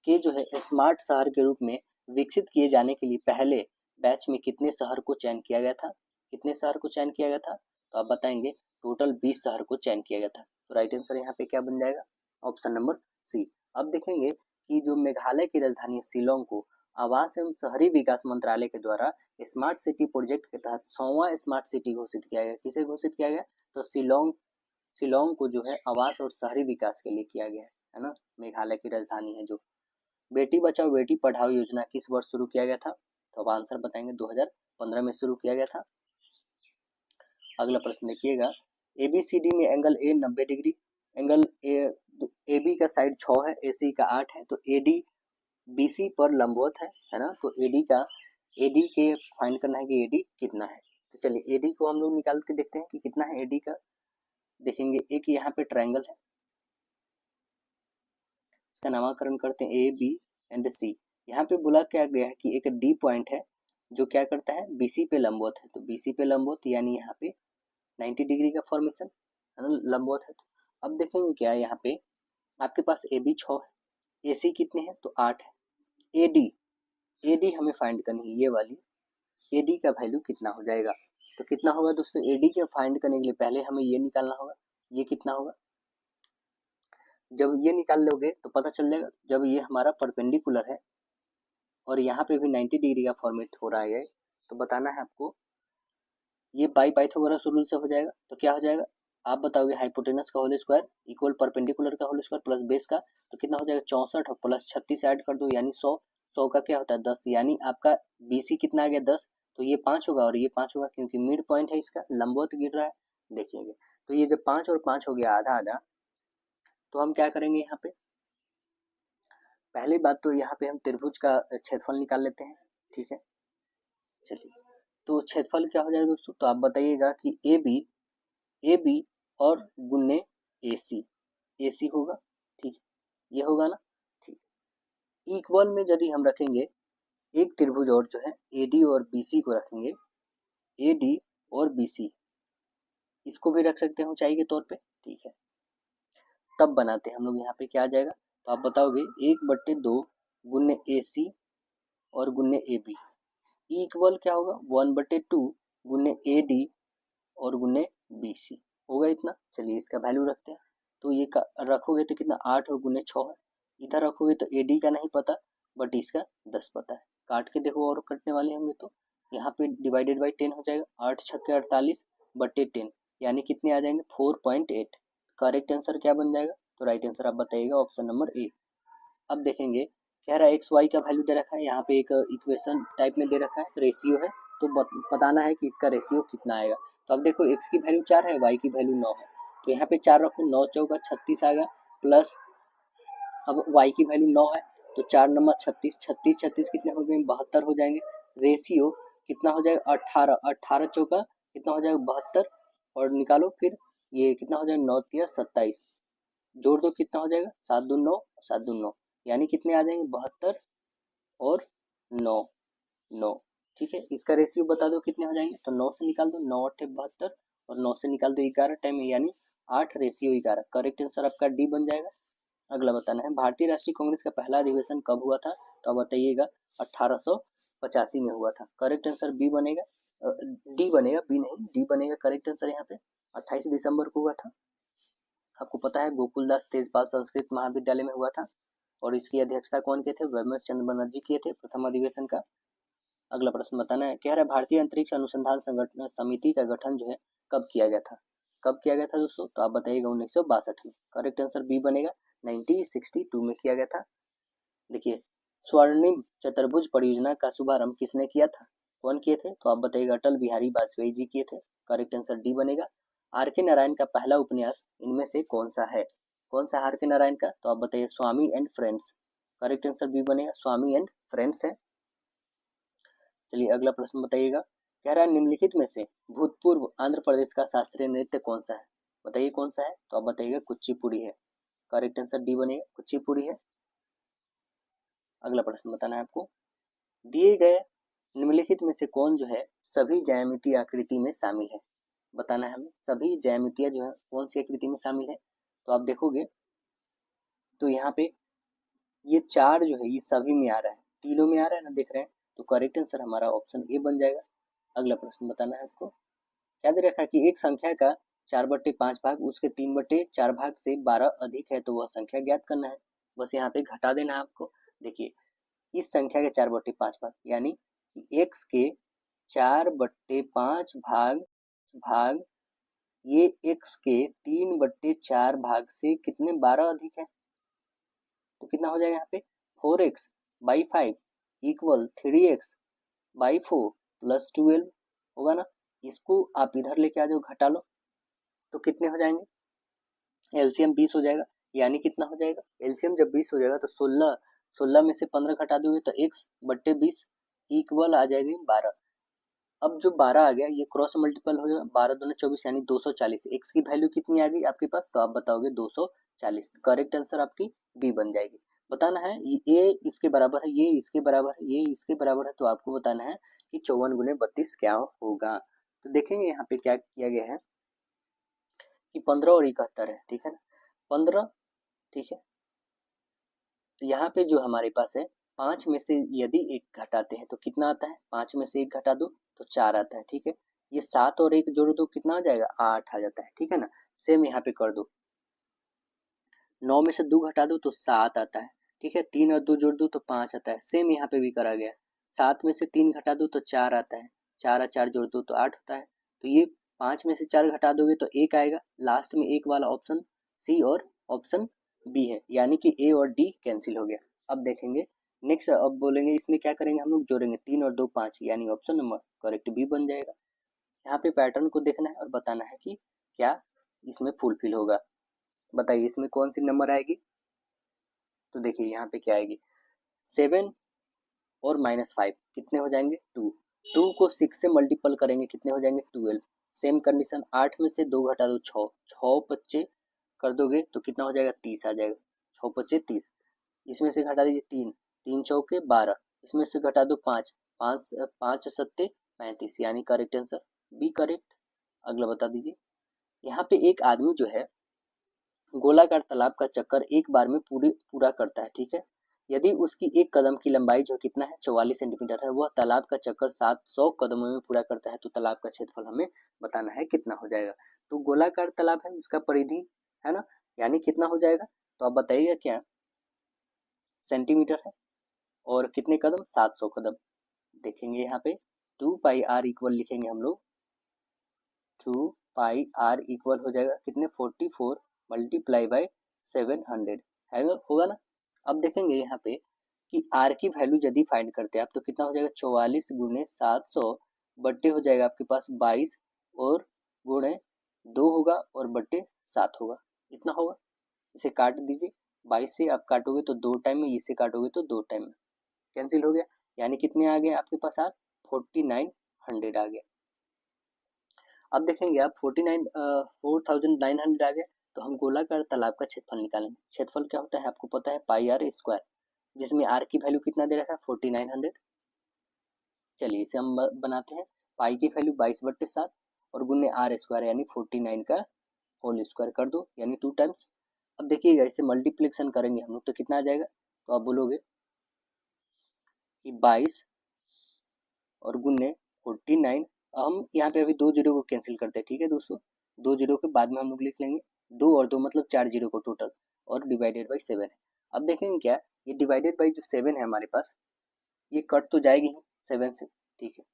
के जो है स्मार्ट शहर के रूप में विकसित किए जाने के लिए पहले बैच में कितने शहर को चयन किया गया था, कितने शहर को चयन किया गया था, तो आप बताएंगे टोटल 20 शहर को चयन किया गया था। तो राइट आंसर यहाँ पे क्या बन जाएगा, ऑप्शन नंबर सी। अब देखेंगे कि जो मेघालय की राजधानी शिलोंग को आवास एवं शहरी विकास मंत्रालय के द्वारा स्मार्ट सिटी प्रोजेक्ट के तहत 100वां स्मार्ट सिटी घोषित किया गया। किसे घोषित किया गया, तो शिलोंग को जो है आवास और शहरी विकास के लिए किया गया है ना। मेघालय की राजधानी है जो। बेटी बचाओ बेटी पढ़ाओ योजना किस वर्ष शुरू किया गया था, तो अब आंसर बताएंगे 2015 में शुरू किया गया था। अगला प्रश्न देखिएगा, ABCD में angle A 90 degree, angle AB का साइड 6 है, AC का 8 है, तो AD BC पर लंबवत है ना। तो AD के फाइंड करना है कि AD कितना है। तो चलिए AD को हम लोग निकाल के देखते हैं कि कितना है AD का। देखेंगे एक यहाँ पे ट्रायंगल है, इसका नामकरण करते हैं A, B एंड C। यहाँ पे बोला क्या गया है कि एक D पॉइंट है जो क्या करता है, BC पे लंबवत है। तो BC पे लंबवत यानी यहाँ पे 90 डिग्री का फॉर्मेशन है ना, लंबवत है। तो अब देखेंगे क्या यहाँ पे आपके पास AB 6 है, AC कितने हैं, तो 8 है। AD हमें फाइंड करनी है, ये वाली AD का वैल्यू कितना हो जाएगा। तो कितना होगा दोस्तों, AD के फाइंड करने के लिए पहले हमें ये निकालना होगा, ये कितना होगा, जब ये निकाल लोगे तो पता चल जाएगा, जब ये हमारा परपेंडिकुलर है और यहाँ पे भी 90 डिग्री का फॉर्मेट हो रहा है, तो बताना है आपको ये बाई पाइथागोरस रूल से हो जाएगा। तो क्या हो जाएगा, आप बताओगे, हाइपोटेनस का होल स्क्वायर इक्वल परपेंडिकुलर का होल स्क्वायर प्लस बेस का, तो कितना हो जाएगा 64 और प्लस 36 ऐड कर दो यानी 100, 100 का क्या होता है 10, यानी आपका BC कितना आ गया 10, तो ये 5 होगा और ये 5 होगा क्योंकि मिड पॉइंट है इसका, लंबवत गिर रहा है। देखिएगा, तो ये जब 5 और 5 हो गया आधा आधा, तो हम क्या करेंगे यहाँ पे, पहली बात तो यहाँ पे हम त्रिभुज का क्षेत्रफल निकाल लेते हैं, ठीक है। चलिए, तो क्षेत्रफल क्या हो जाएगा दोस्तों, तो आप बताइएगा कि ए बी और गुन्ने ए सी होगा, ठीक है, ये होगा ना, ठीक। इक्वल में यदि हम रखेंगे एक त्रिभुज और जो है AD और BC को रखेंगे, AD और BC इसको भी रख सकते हैं ऊंचाई के तौर पे, ठीक है। तब बनाते हैं हम लोग, यहाँ पे क्या आ जाएगा, तो आप बताओगे 1/2 गुन्ने AC और गुन्ने AB इक्वल क्या होगा 1/2 गुन्ने AD और गुन्ने BC होगा इतना। चलिए इसका वैल्यू रखते हैं, तो ये रखोगे तो कितना 8 और गुन्ने 6 है, इधर रखोगे तो AD का नहीं पता बट इसका 10 पता है, काट के देखो और कटने वाले होंगे तो यहाँ पे डिवाइडेड बाई 10 हो जाएगा, 8 छक्के 48 बटे 10 यानी कितने आ जाएंगे 4.8। करेक्ट आंसर क्या बन जाएगा, तो राइट आंसर आप बताइएगा ऑप्शन नंबर ए। अब देखेंगे, कह रहा है एक्स वाई का वैल्यू दे रखा है, यहाँ पे एक इक्वेशन टाइप में दे रखा है, रेशियो है, तो बताना है कि इसका रेशियो कितना आएगा। तो अब देखो एक्स की वैल्यू 4 है, वाई की वैल्यू 9 है, तो यहाँ पे 4 रखो, 9 चौका 36 आएगा, प्लस अब वाई की वैल्यू 9 है, तो 4 नंबर 36, 36 36 कितने हो गए 72 हो जाएंगे। रेशियो कितना हो जाएगा 18, 18 चौका कितना हो जाएगा 72, और निकालो फिर ये कितना हो जाएगा 9 तिया 27, जोड़ दो कितना हो जाएगा 7 दूनी 9, 7 दूनी 9, यानी कितने आ जाएंगे 72 और 9, 9, ठीक है। इसका रेशियो बता दो कितने हो जाएंगे, तो 9 से निकाल दो, 9 8 72 और 9 से निकाल दो 11 टाइम यानी 8 रेशियो 11, करेक्ट आंसर आपका डी बन जाएगा। अगला बताना है भारतीय राष्ट्रीय कांग्रेस का पहला अधिवेशन कब हुआ था, तो आप बताइएगा 1885 में हुआ था, करेक्ट आंसर बी बनेगा, डी बनेगा, बी नहीं डी बनेगा करेक्ट आंसर यहाँ पे, 28 दिसंबर को हुआ था। आपको पता है गोकुलदास तेजपाल संस्कृत महाविद्यालय में हुआ था और इसकी अध्यक्षता कौन के थे, वैमनस्य चंद्र बनर्जी किए थे प्रथम अधिवेशन का। अगला प्रश्न बताना है, कह रहा है भारतीय अंतरिक्ष अनुसंधान संगठन समिति का गठन जो है कब किया गया था, कब किया गया था दोस्तों, तो आप बताइएगा 1962 में, करेक्ट आंसर बी बनेगा, 1962 में किया गया था। देखिए, स्वर्णिम चतुर्भुज परियोजना का शुभारंभ किसने किया था, कौन किए थे, तो आप बताइएगा अटल बिहारी वाजपेयी जी किए थे, करेक्ट आंसर डी बनेगा। आर के नारायण का पहला उपन्यास इनमें से कौन सा है, कौन सा आर के नारायण का, तो आप बताइए Swami and friends, correct answer B बनेगा, स्वामी एंड फ्रेंड्स है। चलिए अगला प्रश्न बताइएगा, कह रहा है निम्नलिखित में से भूतपूर्व आंध्र प्रदेश का शास्त्रीय नृत्य कौन सा है, बताइए कौन सा है, तो आप बताइएगा कुचिपुड़ी है, करेक्ट आंसर डी बनेगा, कुचिपुड़ी है। अगला प्रश्न बताना है आपको, दिए गए निम्नलिखित में से कौन जो है सभी ज्यामितीय आकृति में शामिल है, बताना है हमें सभी ज्यामितीय जो है कौन सी आकृति में शामिल है। तो आप देखोगे तो यहाँ पे ये 4 जो है ये सभी में आ रहा है, तीनों में आ रहा है ना, देख रहे हैं, तो करेक्ट आंसर हमारा ऑप्शन ए बन जाएगा। अगला प्रश्न बताना है आपको, क्या दे रखा है कि एक संख्या का 4/5 भाग उसके 3/4 भाग से 12 अधिक है तो वह संख्या ज्ञात करना है, बस यहाँ पे घटा देना है आपको। देखिए, इस संख्या के 4/5 भाग यानी x के 4/5 भाग ये x के 3/4 भाग से कितने 12 अधिक है, तो कितना हो जाएगा यहाँ पे 4x/5 इक्वल 3x/4 प्लस 12 होगा ना। इसको आप इधर लेके आ जाओ, घटा लो तो कितने हो जाएंगे, एलसीएम 20 हो जाएगा, यानी कितना हो जाएगा, एलसीएम जब 20 हो जाएगा तो 16, 16 में से 15 घटा दोगे तो x/20 इक्वल आ जाएगी 12। अब जो 12 आ गया ये क्रॉस मल्टीपल हो जाएगा, 12 दूनी 24 यानी 240, एक्स की वैल्यू कितनी आ गई आपके पास, तो आप बताओगे 240, करेक्ट आंसर आपकी बी बन जाएगी। बताना है ये इसके बराबर है, ये इसके बराबर है, ये इसके बराबर है, तो आपको बताना है कि 54 गुने 32 क्या होगा। तो देखेंगे यहाँ पे क्या किया गया है कि 15 और 71 है, ठीक है ना, 15, ठीक है, तो यहाँ पे जो हमारे पास है 5 में से यदि 1 घटाते हैं तो कितना आता है, 5 में से 1 घटा दो तो 4 आता है, ठीक है, ये 7 और 1 जोड़ दो कितना आ जाएगा 8 आ जाता है, ठीक है ना। सेम यहाँ पे कर दो, 9 में से 2 घटा दो तो 7 आता है, ठीक है। 3 और 2 जोड़ दो तो 5 आता है। सेम यहाँ पे भी करा गया। 7 में से 3 घटा दो तो 4 आता है, 4 और 4 जोड़ दो तो 8 होता है। तो ये 5 में से 4 घटा दोगे तो 1 आएगा। लास्ट में 1 वाला ऑप्शन सी और ऑप्शन बी है, यानी कि ए और डी कैंसिल हो गया। अब देखेंगे नेक्स्ट, अब बोलेंगे इसमें क्या करेंगे हम लोग, जोड़ेंगे 3 और 2 5, यानी ऑप्शन नंबर करेक्ट बी बन जाएगा। यहाँ पे पैटर्न को देखना है और बताना है कि क्या इसमें फुलफिल होगा। बताइए इसमें कौन सी नंबर आएगी। तो देखिए यहाँ पे क्या आएगी, 7 और -5 कितने हो जाएंगे 2। 2 को 6 से मल्टीपल करेंगे कितने हो जाएंगे 12। सेम कंडीशन 8 में से 2 घटा दो 6, 6 बच्चे कर दोगे तो कितना हो जाएगा 30 आ जाएगा। 6 बच्चे 30, इसमें से घटा दीजिए 3, 3 चौके 12, इसमें से घटा दो 5, 5 5 सत्ते 35, यानी करेक्ट आंसर बी करेक्ट। अगला बता दीजिए, यहाँ पे एक आदमी जो है गोलाकार तालाब का चक्कर एक बार में पूरा करता है, ठीक है। यदि उसकी एक कदम की लंबाई जो कितना है 44 सेंटीमीटर है, वह तालाब का चक्कर 700 कदमों में पूरा करता है, तो तालाब का क्षेत्रफल हमें बताना है कितना हो जाएगा। तो गोलाकार तालाब है, उसका परिधि है ना, यानी कितना हो जाएगा, तो आप बताइएगा क्या सेंटीमीटर है, और कितने कदम 700 कदम। देखेंगे यहाँ पे 2 पाई आर इक्वल लिखेंगे हम लोग, 2 पाई आर इक्वल हो जाएगा कितने 44 मल्टीप्लाई बाई 700 है, होगा ना। अब देखेंगे यहाँ पे कि आर की वैल्यू यदि फाइंड करते हैं आप तो कितना हो जाएगा 44 गुणे 700 बट्टे हो जाएगा आपके पास 22 और गुणे 2 होगा और बट्टे 7 होगा, इतना होगा। इसे काट दीजिए, 22 से आप काटोगे तो 2 टाइम में, इसे काटोगे तो 2 टाइम में, कैंसिल हो गया, यानी कितने आ गए आपके पास आज 4900 आ गया। अब देखेंगे आप 4900 आ गया, तो हम गोलाकार तालाब का क्षेत्रफल निकालेंगे। क्षेत्रफल क्या होता है आपको पता है, पाई आर स्क्वायर, जिसमें आर की वैल्यू कितना दे रखा है 4900। चलिए इसे हम बनाते हैं, पाई की वैल्यू 22/7 और गुने आर स्क्वायर यानी 49 का होल स्क्वायर कर दो, यानी 2 टाइम्स। अब देखिएगा इसे मल्टीप्लिकेशन करेंगे हम लोग तो कितना आ जाएगा, तो आप बोलोगे कि 22 और गुने 49, हम यहाँ पे अभी 2 जीरो को कैंसिल करते हैं, ठीक है दोस्तों। 2 जीरो के बाद में हम लोग लिख लेंगे 2 और 2 मतलब 4 जीरो को टोटल, और डिवाइडेड बाई 7 है। अब देखेंगे क्या, ये डिवाइडेड बाई जो 7 है हमारे पास, ये कट तो जाएगी ही 7 से, ठीक है,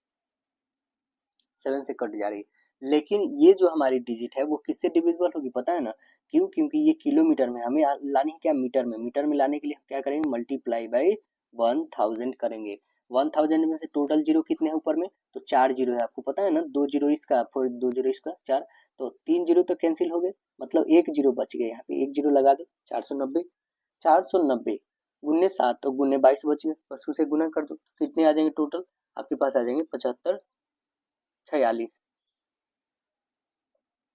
7 से कट जा रही है, लेकिन ये जो हमारी डिजिट है वो किससे डिविजिबल होगी पता है ना, क्यों, क्योंकि ये किलोमीटर में, हमें लानी है क्या मीटर में। मीटर में लाने के लिए हम क्या करेंगे, मल्टीप्लाई बाई 1000 करेंगे। 1000 में से टोटल जीरो कितने हैं ऊपर में, तो 4 जीरो है, आपको पता है ना, 2 जीरो इसका फिर 2 जीरो इसका 4, तो 3 जीरो तो कैंसिल हो गए, मतलब 1 जीरो बच गए, यहाँ पे 1 जीरो लगा दो, 490। 490 गुने 7 तो गुने 22 बच गए, बस उसे गुना कर दो, कितने आ जाएंगे टोटल आपके पास आ जाएंगे 75 46।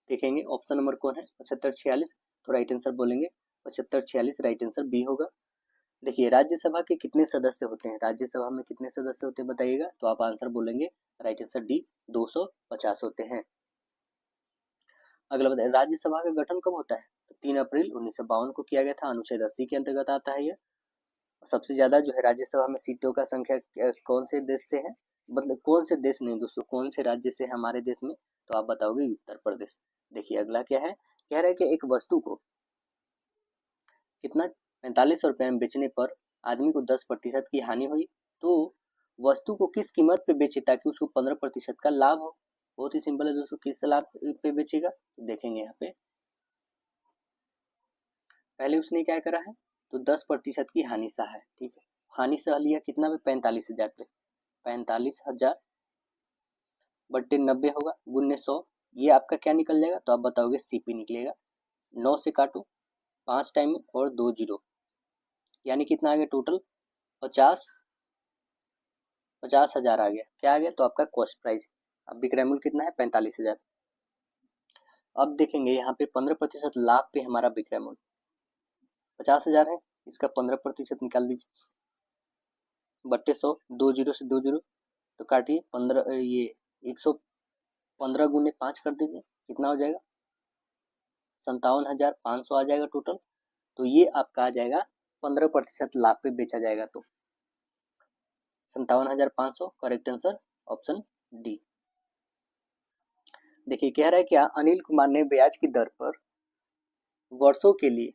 देखेंगे ऑप्शन नंबर कौन है 75 46, तो राइट आंसर बोलेंगे 75 46 राइट आंसर बी होगा। देखिए राज्यसभा के कितने सदस्य होते हैं, राज्यसभा में कितने सदस्य होते हैं बताइएगा, तो आप आंसर बोलेंगे राइट आंसर डी 250 होते हैं। अगला बताइए राज्यसभा का गठन कब होता है, तो 3 अप्रैल 1952 को किया गया था, अनुच्छेद 80 के अंतर्गत आता है यह। सबसे ज्यादा जो है राज्यसभा में सीटों का संख्या कौन से देश से है, मतलब कौन से देश नहीं दोस्तों, कौन से राज्य से है हमारे देश में, तो आप बताओगे उत्तर प्रदेश। देखिए अगला क्या है, कह रहा है कि एक वस्तु को कितना 45 रुपए में बेचने पर आदमी को 10% की हानि हुई, तो वस्तु को किस कीमत पे बेचे ताकि उसको 15% का लाभ हो। बहुत ही सिंपल है दोस्तों, किस लाभ पे बेचेगा, तो देखेंगे यहाँ पे पहले उसने क्या करा है, तो 10% की हानि सहा है, ठीक है। हानि सह लिया कितना पे 45,000 पे, 45,000 बट्टे 90 होगा गुन्ने 100, ये आपका क्या निकल जाएगा, तो आप बताओगे सीपी निकलेगा। 9 से काटो 5 टाइम में और 2 जीरो, यानी कितना आ गया टोटल 50,000 आ गया, क्या आ गया, तो आपका कॉस्ट प्राइस। अब विक्रय मूल्य कितना है 45,000। अब देखेंगे यहाँ पे 15% लाभ पे हमारा विक्रय मूल्य 50,000 है, इसका 15% निकाल दीजिए बट्टे 100, 2 जीरो से 2 जीरो तो काटिए 15, ये 115 गुने 5 कर दीजिए, कितना हो जाएगा 57,500 आ जाएगा टोटल। तो ये आपका आ जाएगा 15% लाभ पे बेचा जाएगा, तो 57,500 करेक्ट आंसर ऑप्शन डी। देखिए कह रहा है क्या, अनिल कुमार ने ब्याज की दर पर वर्षों के लिए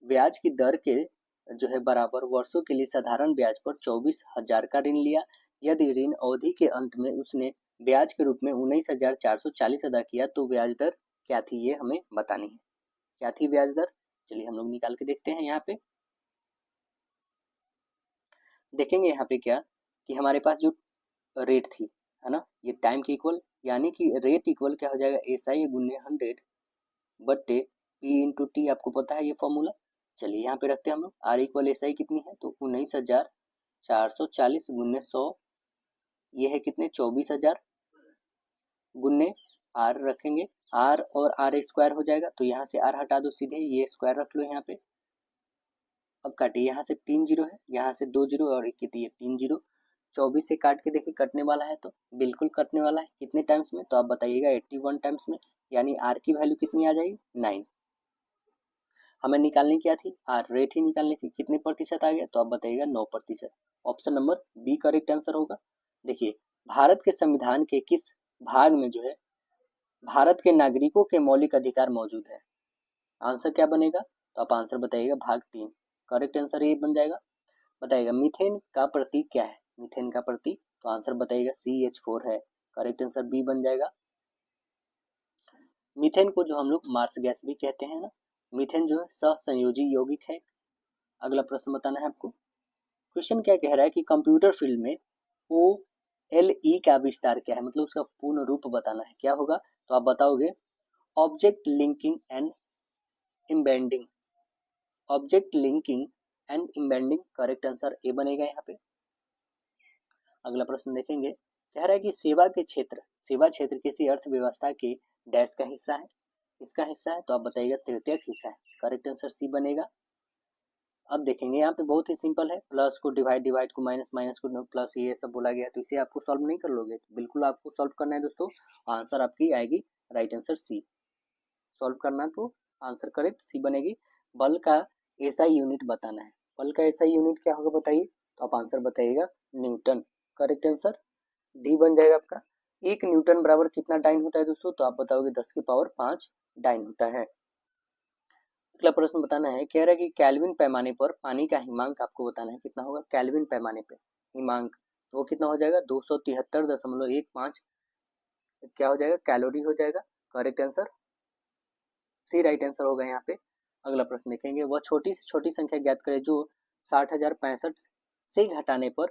ब्याज की दर के जो है बराबर वर्षों के लिए साधारण ब्याज पर 24,000 का ऋण लिया। यदि ऋण अवधि के अंत में उसने ब्याज के रूप में 19,440 अदा किया तो ब्याज दर क्या थी, ये हमें बतानी है। क्या थी ब्याज दर, चलिए हम लोग निकाल के देखते हैं। यहाँ पे देखेंगे यहाँ पे क्या कि हमारे पास जो रेट थी, है ना, ये टाइम के इक्वल, यानी कि रेट इक्वल क्या हो जाएगा, SI गुने 100 बट्टे P इंटू टी। आपको पता है ये फॉर्मूला। चलिए यहाँ पे रखते हैं हम लोग। R इक्वल SI कितनी है, तो 19,440 गुने 100, ये है कितने, 24,000 गुने R रखेंगे। R और R स्क्वायर हो जाएगा, तो यहाँ से R हटा दो, सीधे ये स्क्वायर रख लो यहाँ पे। अब काटिए, यहाँ से 3 जीरो है, यहाँ से 2 जीरो और एक कितनी है, 3 जीरो। 24 से काट के देखिए कटने वाला है, तो बिल्कुल कटने वाला है। कितने टाइम्स में, तो आप बताइएगा 81 टाइम्स में, यानी R की वैल्यू कितनी आ जाएगी, 9। हमें निकालनी क्या थी, R रेट ही निकालनी थी। कितने प्रतिशत आ गया, तो आप बताइएगा 9%। Option number B correct answer होगा। देखिए, भारत के संविधान के किस भाग में जो है भारत के नागरिकों के मौलिक अधिकार मौजूद है। आंसर क्या बनेगा, तो आप आंसर बताइएगा भाग 3। करेक्ट आंसर ये बन जाएगा। बताइएगा मीथेन का प्रतीक क्या है, मीथेन का प्रतीक, तो आंसर बताइएगा CH4 है। करेक्ट आंसर बी बन जाएगा। मीथेन को जो हम लोग मार्स गैस भी कहते हैं ना, मीथेन जो है सहसंयोजी यौगिक है। अगला प्रश्न बताना है आपको। क्वेश्चन क्या कह रहा है कि कंप्यूटर फील्ड में OLE का विस्तार क्या है, मतलब उसका पूर्ण रूप बताना है। क्या होगा, तो आप बताओगे object linking and embedding. Object linking and embedding, correct answer A बनेगा यहाँ पे। अगला प्रश्न देखेंगे, कह रहा है कि सेवा क्षेत्र किसी अर्थव्यवस्था के डैश का हिस्सा है, इसका हिस्सा है, तो आप बताइएगा तृतीयक हिस्सा है। करेक्ट आंसर सी बनेगा। अब देखेंगे यहाँ पे बहुत ही सिंपल है, प्लस को डिवाइड को माइनस, माइनस को प्लस, ये सब बोला गया, तो इसे आपको सॉल्व नहीं कर लोगे, बिल्कुल आपको सॉल्व करना है दोस्तों। आंसर आपकी आएगी राइट आंसर सी। सॉल्व करना तो आंसर करेक्ट सी बनेगी। बल का SI यूनिट बताना है। बल का SI यूनिट क्या होगा बताइए, तो आप आंसर बताइएगा न्यूटन। करेक्ट आंसर डी बन जाएगा आपका। 1 न्यूटन बराबर कितना डाइन होता है दोस्तों, तो आप बताओगे 10 की पावर 5 डाइन होता है। अगला प्रश्न बताना है, कह रहा है कि केल्विन पैमाने पर पानी का हिमांक आपको बताना है कितना होगा। केल्विन पैमाने पे हिमांक, तो वो कितना हो जाएगा, 273.15 क्या हो जाएगा, कैलोरी हो जाएगा। Correct answer C right answer होगा यहाँ पे। अगला प्रश्न देखेंगे, वह छोटी से छोटी संख्या ज्ञात करे जो 60,065 से घटाने पर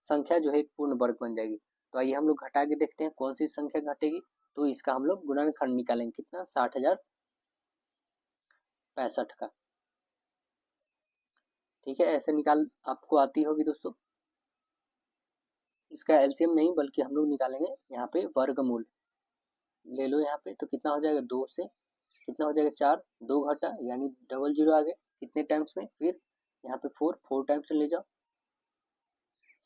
संख्या जो है एक पूर्ण वर्ग बन जाएगी। तो आइए हम लोग घटा के देखते हैं कौन सी संख्या घटेगी। तो इसका हम लोग गुणनखंड निकालेंगे, कितना, 60,065 का। ठीक है, ऐसे निकाल आपको आती होगी दोस्तों। इसका LCM नहीं बल्कि हम लोग निकालेंगे यहाँ पे वर्गमूल ले लो यहाँ पे, तो कितना हो जाएगा, 2 से कितना हो जाएगा, 4, 2 घटा यानी डबल जीरो आ गए। कितने टाइम्स में, फिर यहाँ पे 4 टाइम्स से ले जाओ,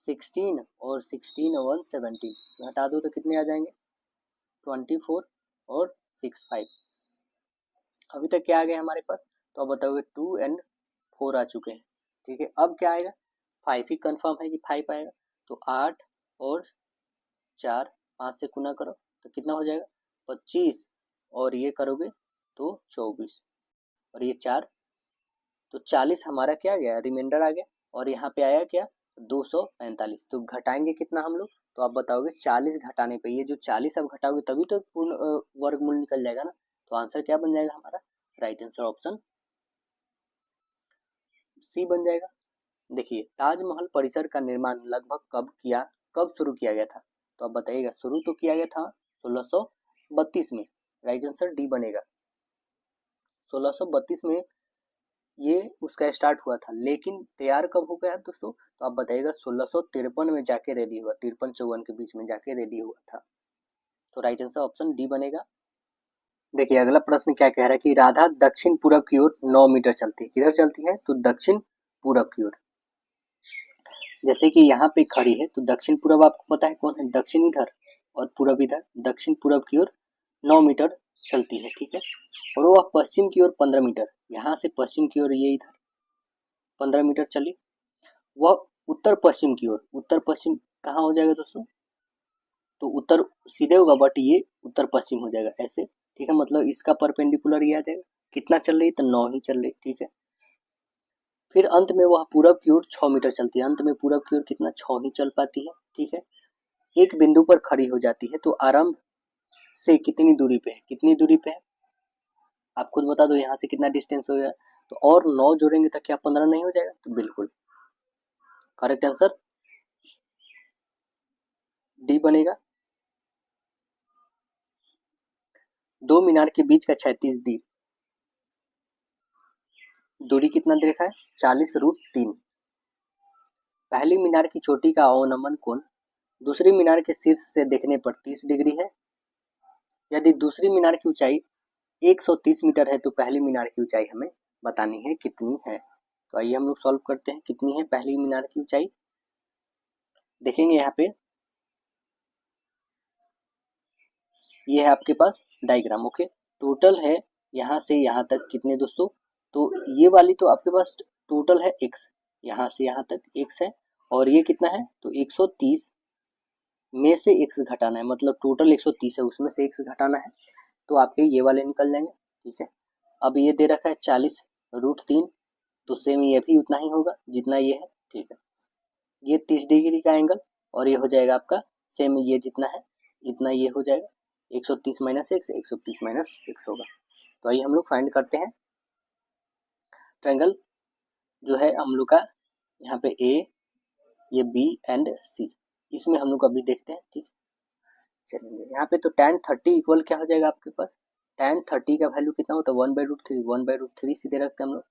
16 और 16 और 117 घटा दो तो कितने आ जाएंगे, 24 और 6 5। अभी तक क्या आ गया हमारे पास, तो अब बताओगे 2 और 4 आ चुके हैं। ठीक है, अब क्या आएगा, 5 ही कंफर्म है कि 5 आएगा। तो 8 और 4, 5 से गुना करो तो कितना हो जाएगा, 25, और ये करोगे तो 24, और ये 4, तो 40 हमारा क्या आ गया, रिमाइंडर आ गया। और यहाँ पे आया क्या, 245। तो घटाएंगे कितना हम लोग, तो आप बताओगे 40 घटाने पे, ये जो 40 आप घटाओगे तभी तो पूर्ण वर्गमूल निकल जाएगा ना। तो आंसर क्या बन जाएगा हमारा, राइट आंसर ऑप्शन सी बन जाएगा। देखिए, ताजमहल परिसर का निर्माण लगभग कब शुरू किया गया था, तो आप बताइएगा, शुरू तो किया गया था 1632 में। राइट आंसर डी बनेगा। 1632 में ये उसका स्टार्ट हुआ था, लेकिन तैयार कब हो गया दोस्तों, तो आप बताइएगा 1653 में जाके रेडी हुआ, 53-54 के बीच में जाके रेडी हुआ था। तो राइट आंसर ऑप्शन डी बनेगा। देखिए, अगला प्रश्न क्या कह रहा है कि राधा दक्षिण पूरब की ओर 9 मीटर चलती है। किधर चलती है, तो दक्षिण पूरब की ओर। जैसे कि यहाँ पे खड़ी है, तो दक्षिण पूरब आपको पता है कौन है, दक्षिण इधर और पूरब इधर। दक्षिण पूरब की ओर 9 मीटर चलती है, ठीक है। और वह पश्चिम की ओर 15 मीटर, यहाँ से पश्चिम की ओर ये इधर 15 मीटर चली। वह उत्तर पश्चिम की ओर, उत्तर पश्चिम कहाँ हो जाएगा दोस्तों, तो उत्तर सीधे होगा बट ये उत्तर पश्चिम हो जाएगा ऐसे, ठीक है। मतलब इसका परपेंडिकुलर ये आ जाएगा। कितना चल रही है, तो 9 ही चल रही, ठीक है। फिर अंत में वह पूरब की ओर 6 मीटर चलती है। अंत में पूरब की ओर कितना 6 ही चल पाती है, ठीक है। एक बिंदु पर खड़ी हो जाती है तो आरंभ से कितनी दूरी पे है, कितनी दूरी पे है आप खुद बता दो। यहाँ से कितना डिस्टेंस हो गया, तो और 9 जोड़ेंगे तो क्या 15 नहीं हो जाएगा, तो बिल्कुल करेक्ट आंसर डी बनेगा। दो मीनार के बीच का 36 दूरी कितना दे रखा है, 40√3। पहली मीनार की चोटी का अवनमन कोण दूसरी मीनार के शीर्ष से देखने पर 30 डिग्री है। यदि दूसरी मीनार की ऊंचाई 130 मीटर है तो पहली मीनार की ऊंचाई हमें बतानी है कितनी है। तो आइए हम लोग सॉल्व करते हैं, कितनी है पहली मीनार की ऊंचाई। देखेंगे यहाँ पे ये है आपके पास डायग्राम, ओके। टोटल है यहाँ से यहाँ तक कितने दोस्तों, तो ये वाली तो आपके पास टोटल है x, यहाँ से यहाँ तक x है, और ये कितना है तो 130 में से x घटाना है, मतलब टोटल 130 है उसमें से x घटाना है, तो आपके ये वाले निकल जाएंगे, ठीक है। अब ये दे रखा है 40√3, तो सेम ये भी उतना ही होगा जितना ये है, ठीक है। ये 30 डिग्री का एंगल और ये हो जाएगा आपका सेम ये जितना है इतना ये हो जाएगा 130 माइनस एक्स, 130 माइनस एक्स होगा। तो आइए हम लोग फाइंड करते हैं ट्रायंगल जो है हम लोग का यहाँ पे ए, ये बी एंड सी, इसमें हम लोग अभी देखते हैं, ठीक। चलेंगे यहाँ पे तो tan 30 इक्वल क्या हो जाएगा आपके पास, tan 30 का वैल्यू कितना होता है 1/√3, 1/√3 सीधे रखते हैं हम लोग।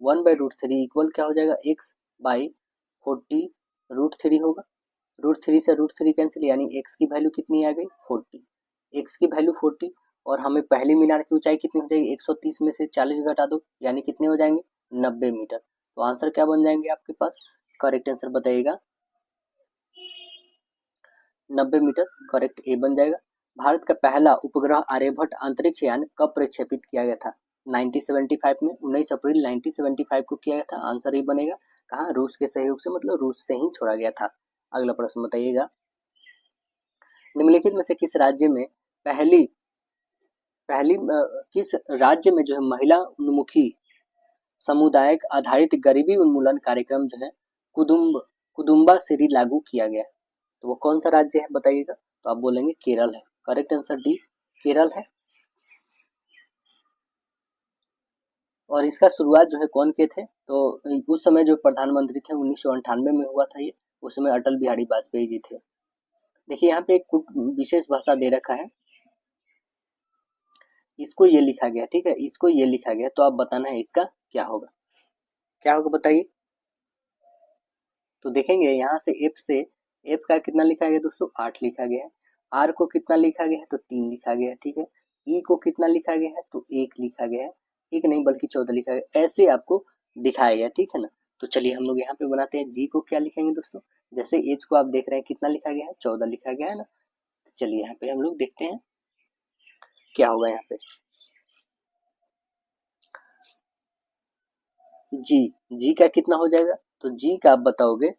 1/√3 इक्वल क्या हो जाएगा x/40√3 होगा। √3 से √3 कैंसिल, यानी x की वैल्यू कितनी आ गई 40, x की वैल्यू 40, और हमें पहली मीनार की ऊंचाई कितनी हो जाएगी 130 में से 40 घटा दो, यानी कितने हो जाएंगे 90 मीटर। तो आंसर क्या बन जाएंगे आपके पास, करेक्ट आंसर बताइएगा 90 मीटर, करेक्ट ए बन जाएगा। भारत का पहला उपग्रह आर्यभट्ट अंतरिक्ष यान कब प्रक्षेपित किया गया था, 1975 में, 19 अप्रैल 1975 को किया गया था। आंसर ए बनेगा। कहाँ, रूस के सहयोग से, मतलब रूस से ही छोड़ा गया था। अगला प्रश्न बताइएगा, निम्नलिखित में से किस राज्य में पहली पहली किस राज्य में जो है महिला उन्मुखी समुदायक आधारित गरीबी उन्मूलन कार्यक्रम जो है कुदुम्बा श्री लागू किया गया, तो वो कौन सा राज्य है बताइएगा। तो आप बोलेंगे केरल है, करेक्ट आंसर डी केरल है। और इसका शुरुआत जो है कौन के थे, तो उस समय जो प्रधानमंत्री थे 1998 में हुआ था ये, उस समय अटल बिहारी वाजपेयी जी थे। देखिए यहाँ पे एक विशेष भाषा दे रखा है, इसको ये लिखा गया, ठीक है, इसको ये लिखा गया, तो आप बताना है इसका क्या होगा, क्या होगा बताइए। तो देखेंगे यहाँ से एफ का कितना लिखा गया दोस्तों 8 लिखा गया है, आर को कितना लिखा गया है तो 3 लिखा गया है, ठीक है। ई को कितना लिखा गया है तो 1 लिखा गया है, एक नहीं बल्कि 14 लिखा गया, ऐसे आपको दिखाया गया, ठीक है ना। तो चलिए हम लोग यहाँ पे बनाते हैं, जी को क्या लिखेंगे दोस्तों, जैसे एच को आप देख रहे हैं कितना लिखा गया है 14 लिखा गया है ना। तो चलिए यहाँ पे हम लोग देखते हैं क्या होगा यहाँ पे। जी का कितना हो जाएगा, तो जी का आप बताओगे,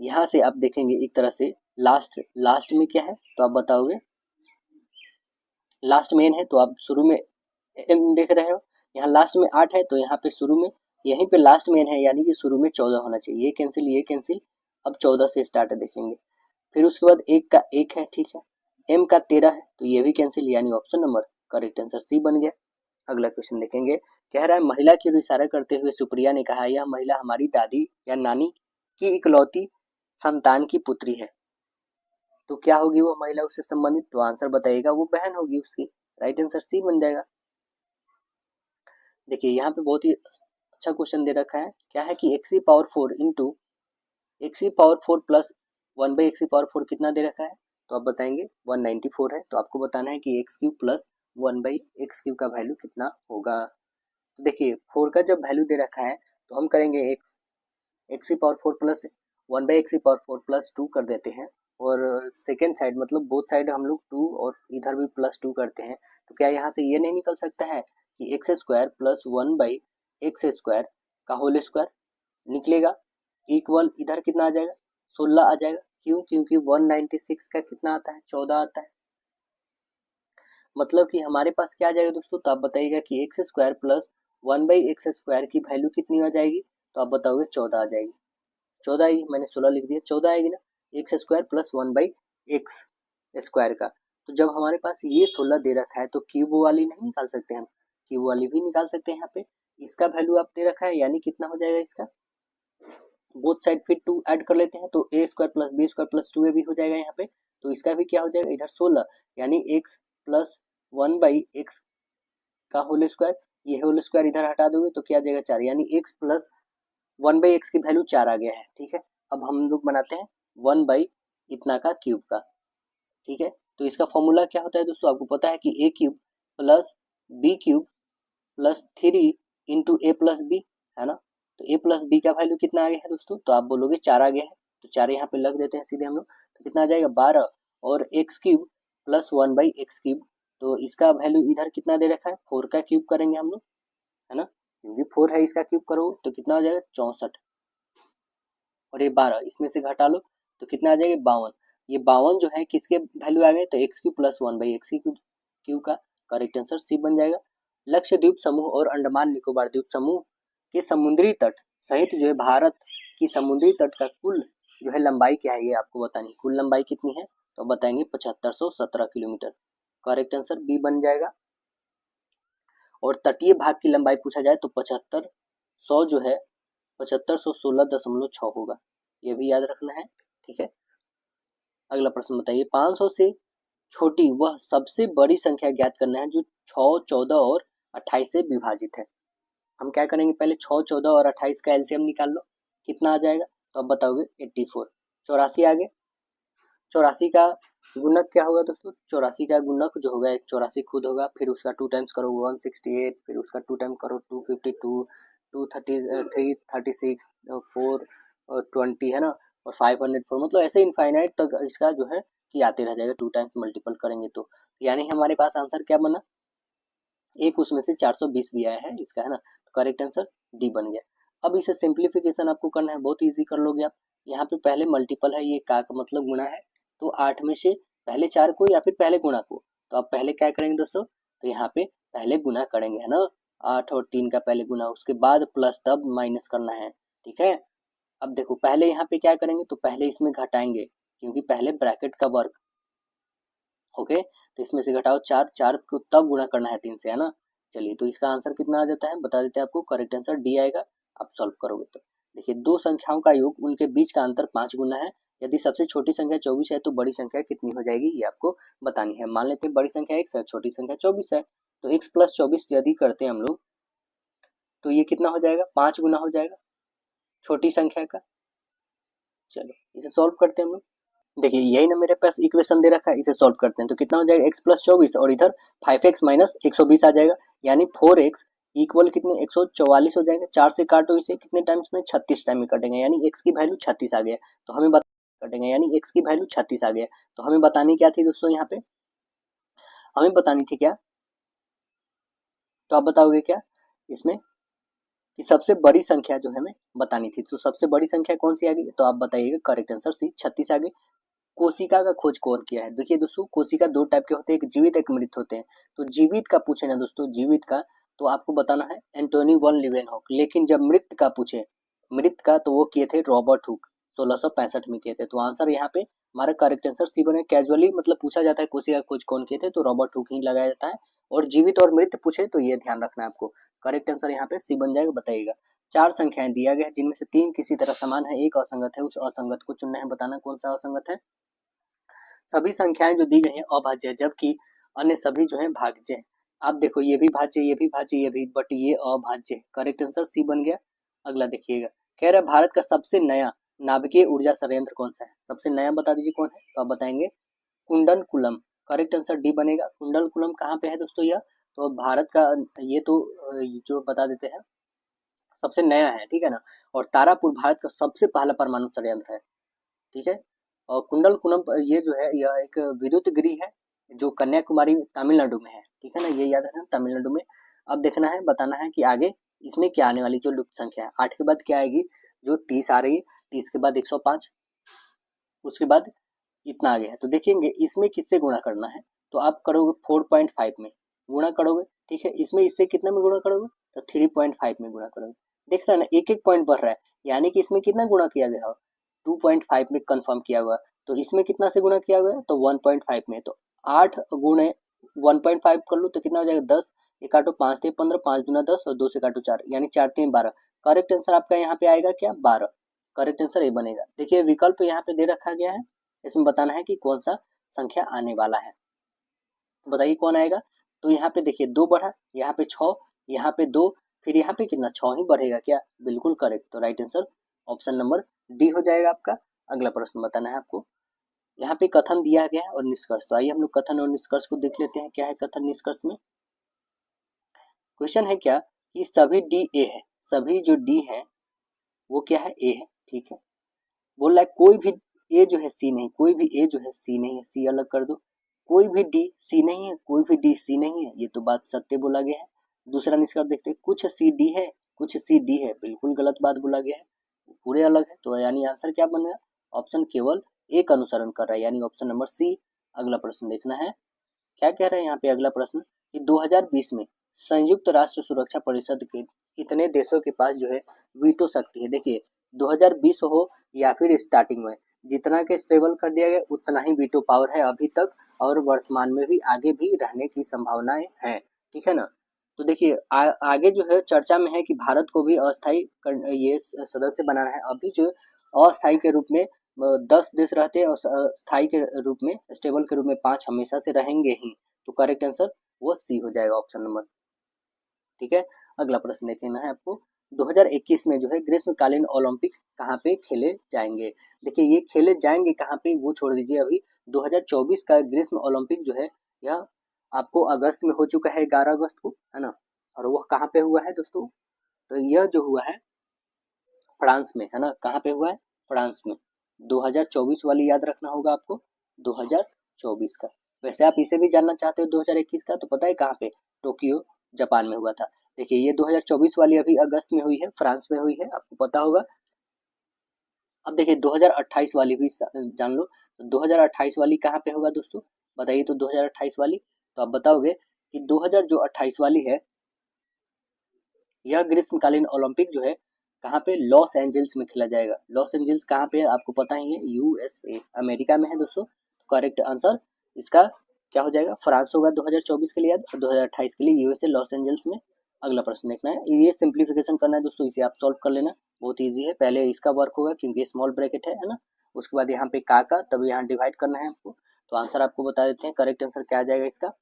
यहाँ से आप देखेंगे एक तरह से लास्ट में क्या है, तो आप बताओगे लास्ट में n है, तो आप शुरू में m देख रहे हो, यहाँ लास्ट में 8 है, तो यहाँ पे शुरू में यहीं पे लास्ट में n है, यानी कि शुरू में 14 होना चाहिए, ये कैंसिल, अब 14 से स्टार्ट देखेंगे। फिर उसके बाद 1 का 1 है, ठीक है, m का 13 है, तो ये भी कैंसिल, यानी option number correct answer C बन गया। अगला क्वेश्चन देखेंगे, कह रहा है महिला की ओर इशारा करते हुए सुप्रिया ने कहा, यह महिला हमारी दादी या नानी की इकलौती संतान की पुत्री है, तो क्या होगी वो महिला उससे संबंधित, तो आंसर बताइएगा वो बहन होगी उसकी, राइट आंसर सी बन जाएगा। देखिए यहाँ पे बहुत ही अच्छा क्वेश्चन दे रखा है, क्या है कि x⁴ into x⁴ plus 1/x⁴ कितना दे रखा है, तो आप बताएंगे 194 है, तो आपको बताना है कि x³ प्लस 1/x³ का वैल्यू कितना होगा। देखिए 4 का जब वैल्यू दे रखा है तो हम करेंगे x⁴ प्लस 1/x⁴ प्लस 2 कर देते हैं, और सेकेंड साइड मतलब बोथ साइड हम लोग 2 और इधर भी +2 करते हैं, तो क्या यहाँ से ये नहीं निकल सकता है कि x² प्लस 1/x² का होल स्क्वायर निकलेगा, इक्वल इधर कितना आ जाएगा 16 आ जाएगा, क्यों, क्योंकि 196 का कितना आता है 14 आता है, मतलब कि हमारे पास क्या आ जाएगा दोस्तों, तो आप बताइएगा कि x² प्लस 1/x² की वैल्यू कितनी आ जाएगी, तो आप बताओगे 14 आ जाएगी। 14 आएगी, मैंने 16 लिख दिया, 14 आएगी ना, x square plus 1/x square का। तो जब हमारे पास ये 16 दे रखा है तो क्यूब वाली नहीं निकाल सकते हम, क्यूब वाली भी निकाल सकते हैं यहाँ पे। इसका वैल्यू आप दे रखा है, यानी कितना हो जाएगा इसका, बोथ साइड फिर 2 ऐड कर लेते हैं तो a square plus b square plus 2 भी हो जाएगा यहाँ पे। तो इसका भी क्या हो जाएगा इधर 16, यानी x प्लस 1/x का होल स्क्वायर, ये होल स्क्वायर इधर हटा दोगे तो क्या आ जाएगा 4, यानी x प्लस 1/x की वैल्यू 4 आ गया है। ठीक है, अब हम लोग बनाते हैं 1 इतना का क्यूब का। ठीक है, तो इसका फॉर्मूला क्या होता है दोस्तों, आपको पता है कि a cube plus b cube plus 3 into a plus b, है ना। तो ए प्लस बी का वैल्यू कितना आ गया है दोस्तों, तो आप बोलोगे 4 आ गया है, तो 4 यहाँ पे लग देते हैं सीधे हम लोग। तो कितना आ जाएगा 12, और x cube plus 1/x cube, तो इसका वैल्यू इधर कितना दे रखा है 4 का क्यूब करेंगे हम लोग, है ना, क्योंकि 4 है, इसका क्यूब करो तो कितना हो जाएगा 64, और ये 12 इसमें से घटा लो तो कितना आ जाएगा 52। ये 52 जो है किसके वैल्यू आ गए, तो x cube plus 1/x cube का करेक्ट आंसर सी बन जाएगा। लक्षद्वीप समूह और अंडमान निकोबार द्वीप समूह के समुद्री तट सहित जो है भारत की समुद्री तट का कुल जो है लंबाई क्या है, ये आपको बतानी, कुल लंबाई कितनी है, तो बताएंगे 7517 किलोमीटर, करेक्ट आंसर बी बन जाएगा। और तटीय भाग की लंबाई पूछा जाए तो 7500 जो है 7516.6 होगा, ये भी याद रखना है। ठीक है, अगला प्रश्न बताइए, 500 से छोटी वह सबसे बड़ी संख्या ज्ञात करना है जो 6, 14 और 28 से विभाजित है। हम क्या करेंगे, पहले 6, 14 और 28 का एलसीएम निकाल लो, कितना आ जाएगा, तो आप बताओगे 84। 84 आ गया, 84 का गुणक क्या होगा दोस्तों, 84 का गुणक जो होगा 84 खुद होगा, फिर उसका 2 टाइम्स करो 168, फिर उसका 2 टाइम करो 252, 233, 36, 4 और 20, है ना, और 504, मतलब ऐसे इनफाइनाइट तक इसका जो है कि आते रह जाएगा, 2 टाइम्स मल्टीपल करेंगे तो, यानी हमारे पास आंसर क्या बना, एक उसमें से 420 भी आया है इसका, है ना, तो करेक्ट आंसर डी बन गया। अब इसे सिंप्लीफिकेशन आपको करना है, बहुत इजी कर लोगे आप। यहाँ पे पहले मल्टीपल है, ये का मतलब गुणा है, तो 8 में से पहले 4 को या फिर पहले गुणा को, तो आप पहले क्या करेंगे दोस्तों, तो यहाँ पे पहले गुणा करेंगे, है ना, 8 और 3 का पहले गुणा, उसके बाद प्लस तब माइनस करना है। ठीक है, अब देखो पहले यहाँ पे क्या करेंगे, तो पहले इसमें घटाएंगे, क्योंकि पहले ब्रैकेट का वर्ग, ओके, तो इसमें से घटाओ 4, 4 को तब गुणा करना है 3 से, है ना। चलिए, तो इसका आंसर कितना आ जाता है बता देते हैं आपको, करेक्ट आंसर डी आएगा। आप सॉल्व करोगे तो देखिए, दो संख्याओं का योग उनके बीच का अंतर 5 गुना है, यदि सबसे छोटी संख्या 24 है तो बड़ी संख्या कितनी हो जाएगी, ये आपको बतानी है। मान लेते हैं बड़ी संख्या x है, छोटी संख्या 24 है, तो x प्लस 24 यदि करते हैं हम लोग, तो ये कितना हो जाएगा 5 गुना हो जाएगा छोटी संख्या का। चलो इसे सॉल्व करते हैं हम लोग, देखिए यही ना मेरे पास इक्वेशन दे रखा है, इसे सॉल्व करते हैं तो कितना हो जाएगा x प्लस 24 और इधर 5x माइनस 120 आ जाएगा, यानी 4x इक्वल कितने 144 हो जाएगा। 4 से काटो इसे कितने टाइम्स में 36 टाइम में कटेंगे, यानी x की वैल्यू 36 आ गया, तो हमें कटेंगे, यानी x की वैल्यू 36 आ गया। तो हमें बतानी क्या थी दोस्तों, यहाँ पे हमें बतानी थी क्या, तो आप बताओगे क्या इसमें कि सबसे बड़ी संख्या जो है हमें बतानी थी, तो सबसे बड़ी संख्या कौन सी आ गई, तो आप बताइएगा करेक्ट आंसर सी 36 आ गई। कोशिका का खोज कौन किया है, देखिए दोस्तों कोशिका दो टाइप के होते हैं, एक जीवित एक मृत होते हैं। तो जीवित का पूछे ना दोस्तों, जीवित का तो आपको बताना है एंटोनी वन लीवेनहॉक, लेकिन जब मृत का पूछे, मृत का तो वो किए थे रॉबर्ट हुक, 1665 में किए थे। तो आंसर यहाँ पे हमारा करेक्ट आंसर सी बने। कैजुअली मतलब पूछा जाता है कोशिका खोज कौन किए थे, तो रॉबर्ट हुक ही लगाया जाता है, और जीवित और मृत पूछे तो ये ध्यान रखना है आपको, करेक्ट आंसर यहाँ पे सी बन जाएगा। बताइएगा, 4 संख्याएं दिया गया जिनमें से 3 किसी तरह समान है, एक असंगत है, उस असंगत को चुनना है, बताना कौन सा असंगत है। सभी संख्याएं जो दी गई हैं अभाज्य है, जबकि अन्य सभी जो है भाज्य है। आप देखो ये भी भाज्य, ये भी भाज्य, ये भी, बट ये अभाज्य है, करेक्ट आंसर सी बन गया। अगला देखिएगा, कह रहा है भारत का सबसे नया नाभिकीय ऊर्जा संयंत्र कौन सा है, सबसे नया बता दीजिए कौन है, तो आप बताएंगे कुंडनकुलम, करेक्ट आंसर डी बनेगा। कुंडनकुलम कहाँ पे है दोस्तों, यह तो भारत का, ये तो जो बता देते हैं सबसे नया है, ठीक है ना। और तारापुर भारत का सबसे पहला परमाणु संयंत्र है, ठीक है। और कुंडलकुलम ये जो है यह एक विद्युत गृह है जो कन्याकुमारी तमिलनाडु में है, ठीक है ना, ये याद रखना तमिलनाडु में। अब देखना है, बताना है कि आगे इसमें क्या आने वाली जो लुप्त संख्या है, 8 के बाद क्या आएगी, जो 30 आ रही है, 30 के बाद 105, उसके बाद इतना आ गया है, तो देखेंगे इसमें किससे गुणा करना है, तो आप करोगे 4.5 में गुणा करोगे, ठीक है, इसमें इससे कितने में गुणा करोगे, तो 3.5 में गुणा करोगे, देख रहे हैं ना, एक एक पॉइंट बढ़ रहा है, यानी कि इसमें कितना गुणा किया गया हो, 2.5 में कंफर्म किया हुआ, तो इसमें कितना से गुणा किया गया, तो 1.5 में, तो 8 गुणे 1.5 कर लो तो कितना हो जाएगा 10, एक काटो 5 3 15, 5 दूना 10 और 2 से काटो 4, यानी 4 3 12। करेक्ट आंसर आपका यहाँ पे आएगा क्या, 12। करेक्ट आंसर ये बनेगा। देखिए विकल्प यहाँ पे दे रखा गया है, इसमें बताना है कि कौन सा संख्या आने वाला है, तो बताइए कौन आएगा। तो यहाँ पे देखिए 2 बढ़ा, यहाँ पे 6, यहाँ पे 2, फिर यहाँ पे कितना 6 ही बढ़ेगा क्या, बिल्कुल करेक्ट। तो right answer option number D हो जाएगा आपका। अगला प्रश्न बताना है आपको, यहाँ पे कथन दिया गया है और निष्कर्ष, तो आइए हम लोग कथन और निष्कर्ष को देख लेते हैं, क्या है कथन निष्कर्ष में। क्वेश्चन है क्या कि सभी डी ए है, सभी जो डी है वो क्या है, ए है, ठीक है। बोल रहा है कोई भी ए जो है सी नहीं, कोई भी ए जो है सी नहीं है, सी अलग कर दो, कोई भी डी सी नहीं है, कोई भी डी सी नहीं है, ये तो बात सत्य बोला गया है। दूसरा निष्कर्ष देखते हैं, कुछ सी डी है, कुछ सी डी है, बिल्कुल गलत बात बोला गया है, पूरे अलग है, तो यानी आंसर क्या बनेगा, ऑप्शन केवल एक अनुसरण कर रहा है, यानी ऑप्शन नंबर सी। अगला प्रश्न देखना है, क्या कह रहे हैं यहाँ पे अगला प्रश्न कि 2020 में संयुक्त राष्ट्र सुरक्षा परिषद के कितने देशों के पास जो है वीटो शक्ति है। देखिए 2020 हो या फिर स्टार्टिंग में, जितना के स्टेबल कर दिया गया उतना ही वीटो पावर है अभी तक, और वर्तमान में भी आगे भी रहने की संभावनाएं हैं, ठीक है ना। तो देखिए आगे जो है चर्चा में है कि भारत को भी अस्थायी ये सदस्य बनाना है। अभी जो अस्थायी के रूप में 10 देश रहते हैं और स्थायी के रूप में, स्टेबल के रूप में 5 हमेशा से रहेंगे ही, तो करेक्ट आंसर वो सी हो जाएगा, ऑप्शन नंबर, ठीक है। अगला प्रश्न देखना है आपको, 2021 में जो है ग्रीष्मकालीन ओलंपिक कहाँ पे खेले जाएंगे। देखिए ये खेले जाएंगे कहाँ पे वो छोड़ दीजिए, अभी 2024 का ग्रीष्म ओलंपिक जो है यह आपको अगस्त में हो चुका है, 11 अगस्त को, है ना। और वह कहाँ पे हुआ है दोस्तों, तो यह जो हुआ है फ्रांस में, है ना। कहाँ पे हुआ है, फ्रांस में। 2024 वाली याद रखना होगा आपको, 2024 का। वैसे आप इसे भी जानना चाहते हो 2021 का, तो पता है कहाँ पे, टोक्यो जापान में हुआ था। देखिए ये 2024 वाली अभी अगस्त में हुई है, फ्रांस में हुई है, आपको पता होगा। अब देखिए 2028 वाली भी जान लो, तो 2028 वाली कहाँ पे होगा दोस्तों, बताइए तो 2028 वाली, तो आप बताओगे कि 2028 वाली है, यह ग्रीष्मकालीन ओलंपिक जो है कहाँ पे, लॉस एंजल्स में खेला जाएगा। लॉस एंजल्स कहाँ पे है आपको पता ही है, यूएसए अमेरिका में है दोस्तों। करेक्ट आंसर इसका क्या हो जाएगा, फ्रांस होगा 2024 के लिए, 2028 के लिए यूएसए लॉस एंजल्स में। अगला प्रश्न देखना है, ये सिंप्लीफिकेशन करना है दोस्तों, इसे आप सॉल्व कर लेना, बहुत ईजी है। पहले इसका वर्क होगा क्योंकि स्मॉल ब्रैकेट है ना, उसके बाद यहाँ पे का तब यहाँ डिवाइड करना है आपको। तो आंसर आपको बता देते हैं, करेक्ट आंसर क्या आ जाएगा इसका,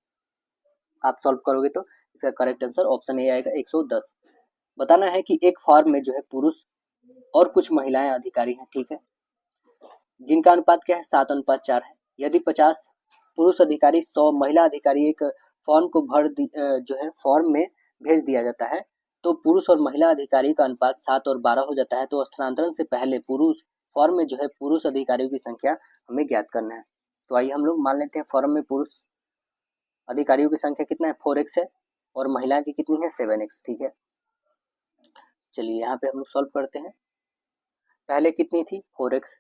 आप सॉल्व करोगे तो इसका करेक्ट आंसर ऑप्शन ए आएगा 110। बताना है कि एक फॉर्म में जो है पुरुष और कुछ महिलाएं अधिकारी हैं, ठीक है, जिनका अनुपात क्या है, 7:4 है। यदि 50 पुरुष अधिकारी 100 महिला अधिकारी एक फॉर्म को जो है फॉर्म में भेज दिया जाता है, तो पुरुष और महिला अधिकारी का अनुपात 7 और 12 हो जाता है। तो स्थानांतरण से पहले पुरुष फॉर्म में जो है पुरुष अधिकारियों की संख्या हमें ज्ञात करना है। तो आइए हम लोग मान लेते हैं फॉर्म में पुरुष अधिकारियों की संख्या कितना है, 4x है, और महिला की कितनी है, 7x, ठीक है। चलिए यहाँ पे हम लोग सॉल्व करते हैं। पहले कितनी थी, 4x,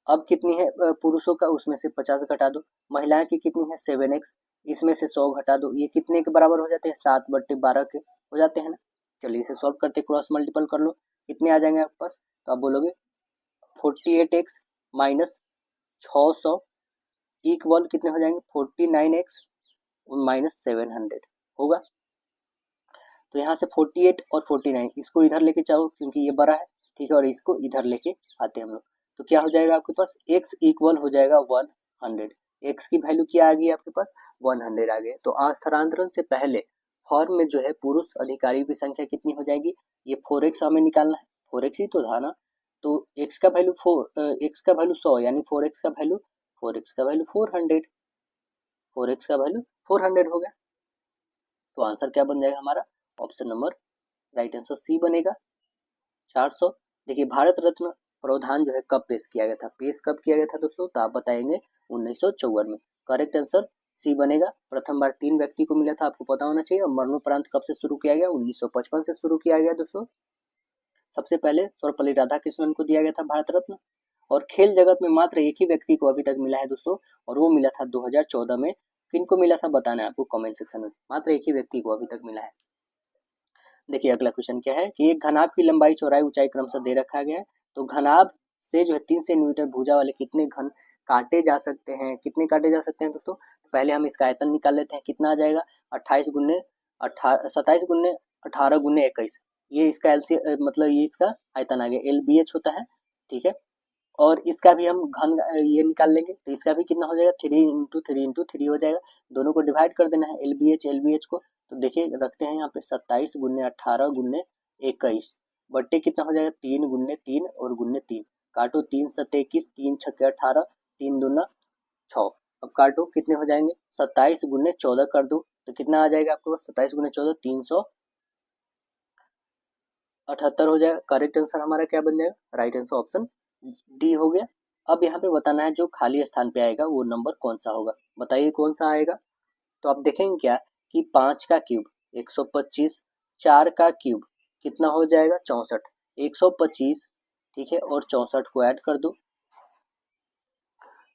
अब कितनी है पुरुषों का, उसमें से 50 घटा दो, महिलाएं की कितनी है 7x, इसमें से 100 घटा दो, ये कितने के बराबर हो जाते हैं, 7/12 के हो जाते हैं ना। चलिए इसे सॉल्व करते, क्रॉस मल्टीपल कर लो, कितने आ जाएंगे आपके पास, तो आप बोलोगे 48x माइनस 600 इक्वल कितने हो जाएंगे, 49x माइनस 700 होगा। तो यहाँ से 48 और 49 इसको इधर लेके जाओ क्योंकि ये बड़ा है, ठीक है, और इसको इधर लेके आते हैं हम लोग, तो क्या हो जाएगा आपके पास, x इक्वल हो जाएगा 100, x की वैल्यू क्या आ गई आपके पास, 100 आ गए। तो स्थानांतरण से पहले फॉर्म में जो है पुरुष अधिकारियों की संख्या कितनी हो जाएगी, ये 4x हमें निकालना है, 4x ही तो था ना, तो x का वैल्यू 100 यानी 4x का वैल्यू 400, 4x का वैल्यू 400 हो गया। तो आंसर क्या बन जाएगा हमारा, option number right answer C बनेगा, 400। देखिए भारत रत्न प्रावधान जो है कब पेश किया गया था, पेश कब किया गया था दोस्तों, तो आप बताएंगे 1954 में। करेक्ट आंसर सी बनेगा। प्रथम बार 3 व्यक्ति को मिला था, आपको पता होना चाहिए। और मरणोपरांत कब से शुरू किया गया, 1955 से शुरू किया गया दोस्तों। सबसे पहले सर्वपल्ली राधाकृष्णन को दिया गया था भारत रत्न। और खेल जगत में मात्र एक ही व्यक्ति को अभी तक मिला है दोस्तों, और वो मिला था 2014 में। किनको मिला था बताना है आपको कमेंट सेक्शन में, मात्र एक ही व्यक्ति को अभी तक मिला है। देखिए अगला क्वेश्चन क्या है कि एक घनाभ की लंबाई चौड़ाई ऊंचाई क्रमशः दे रखा गया है। तो घनाभ से जो है 3 सेंटीमीटर भुजा वाले कितने घन काटे जा सकते हैं, कितने काटे जा सकते हैं दोस्तों। पहले हम इसका आयतन निकाल लेते हैं, कितना आ जाएगा 28 गुने 27 गुने 18 गुने 21, ये इसका मतलब ये इसका आयतन आ गया, LBH होता है, ठीक है। और इसका भी हम घन ये निकाल लेंगे, तो इसका भी कितना हो जाएगा 3 × 3 × 3 हो जाएगा। दोनों को डिवाइड कर देना है LBH को। तो देखिए रखते हैं यहाँ पे 27 गुने 18 गुने 21 बट्टे कितना हो जाएगा 3 गुने 3 और गुने 3। काटो 3 7 21, 3 6 18, 3 दूना 6। अब काटो कितने हो जाएंगे 27 गुने 14 कर दो तो कितना आ जाएगा आपके पास 27 गुने 14 378 हो जाएगा। करेक्ट आंसर हमारा क्या बन जाएगा, राइट आंसर ऑप्शन डी हो गया। अब यहाँ पे बताना है जो खाली स्थान पे आएगा वो नंबर कौन सा होगा, बताइए कौन सा आएगा। तो आप देखेंगे क्या कि 5 का क्यूब 125, 4 का क्यूब कितना हो जाएगा 64, 125 ठीक है और 64 को ऐड कर दो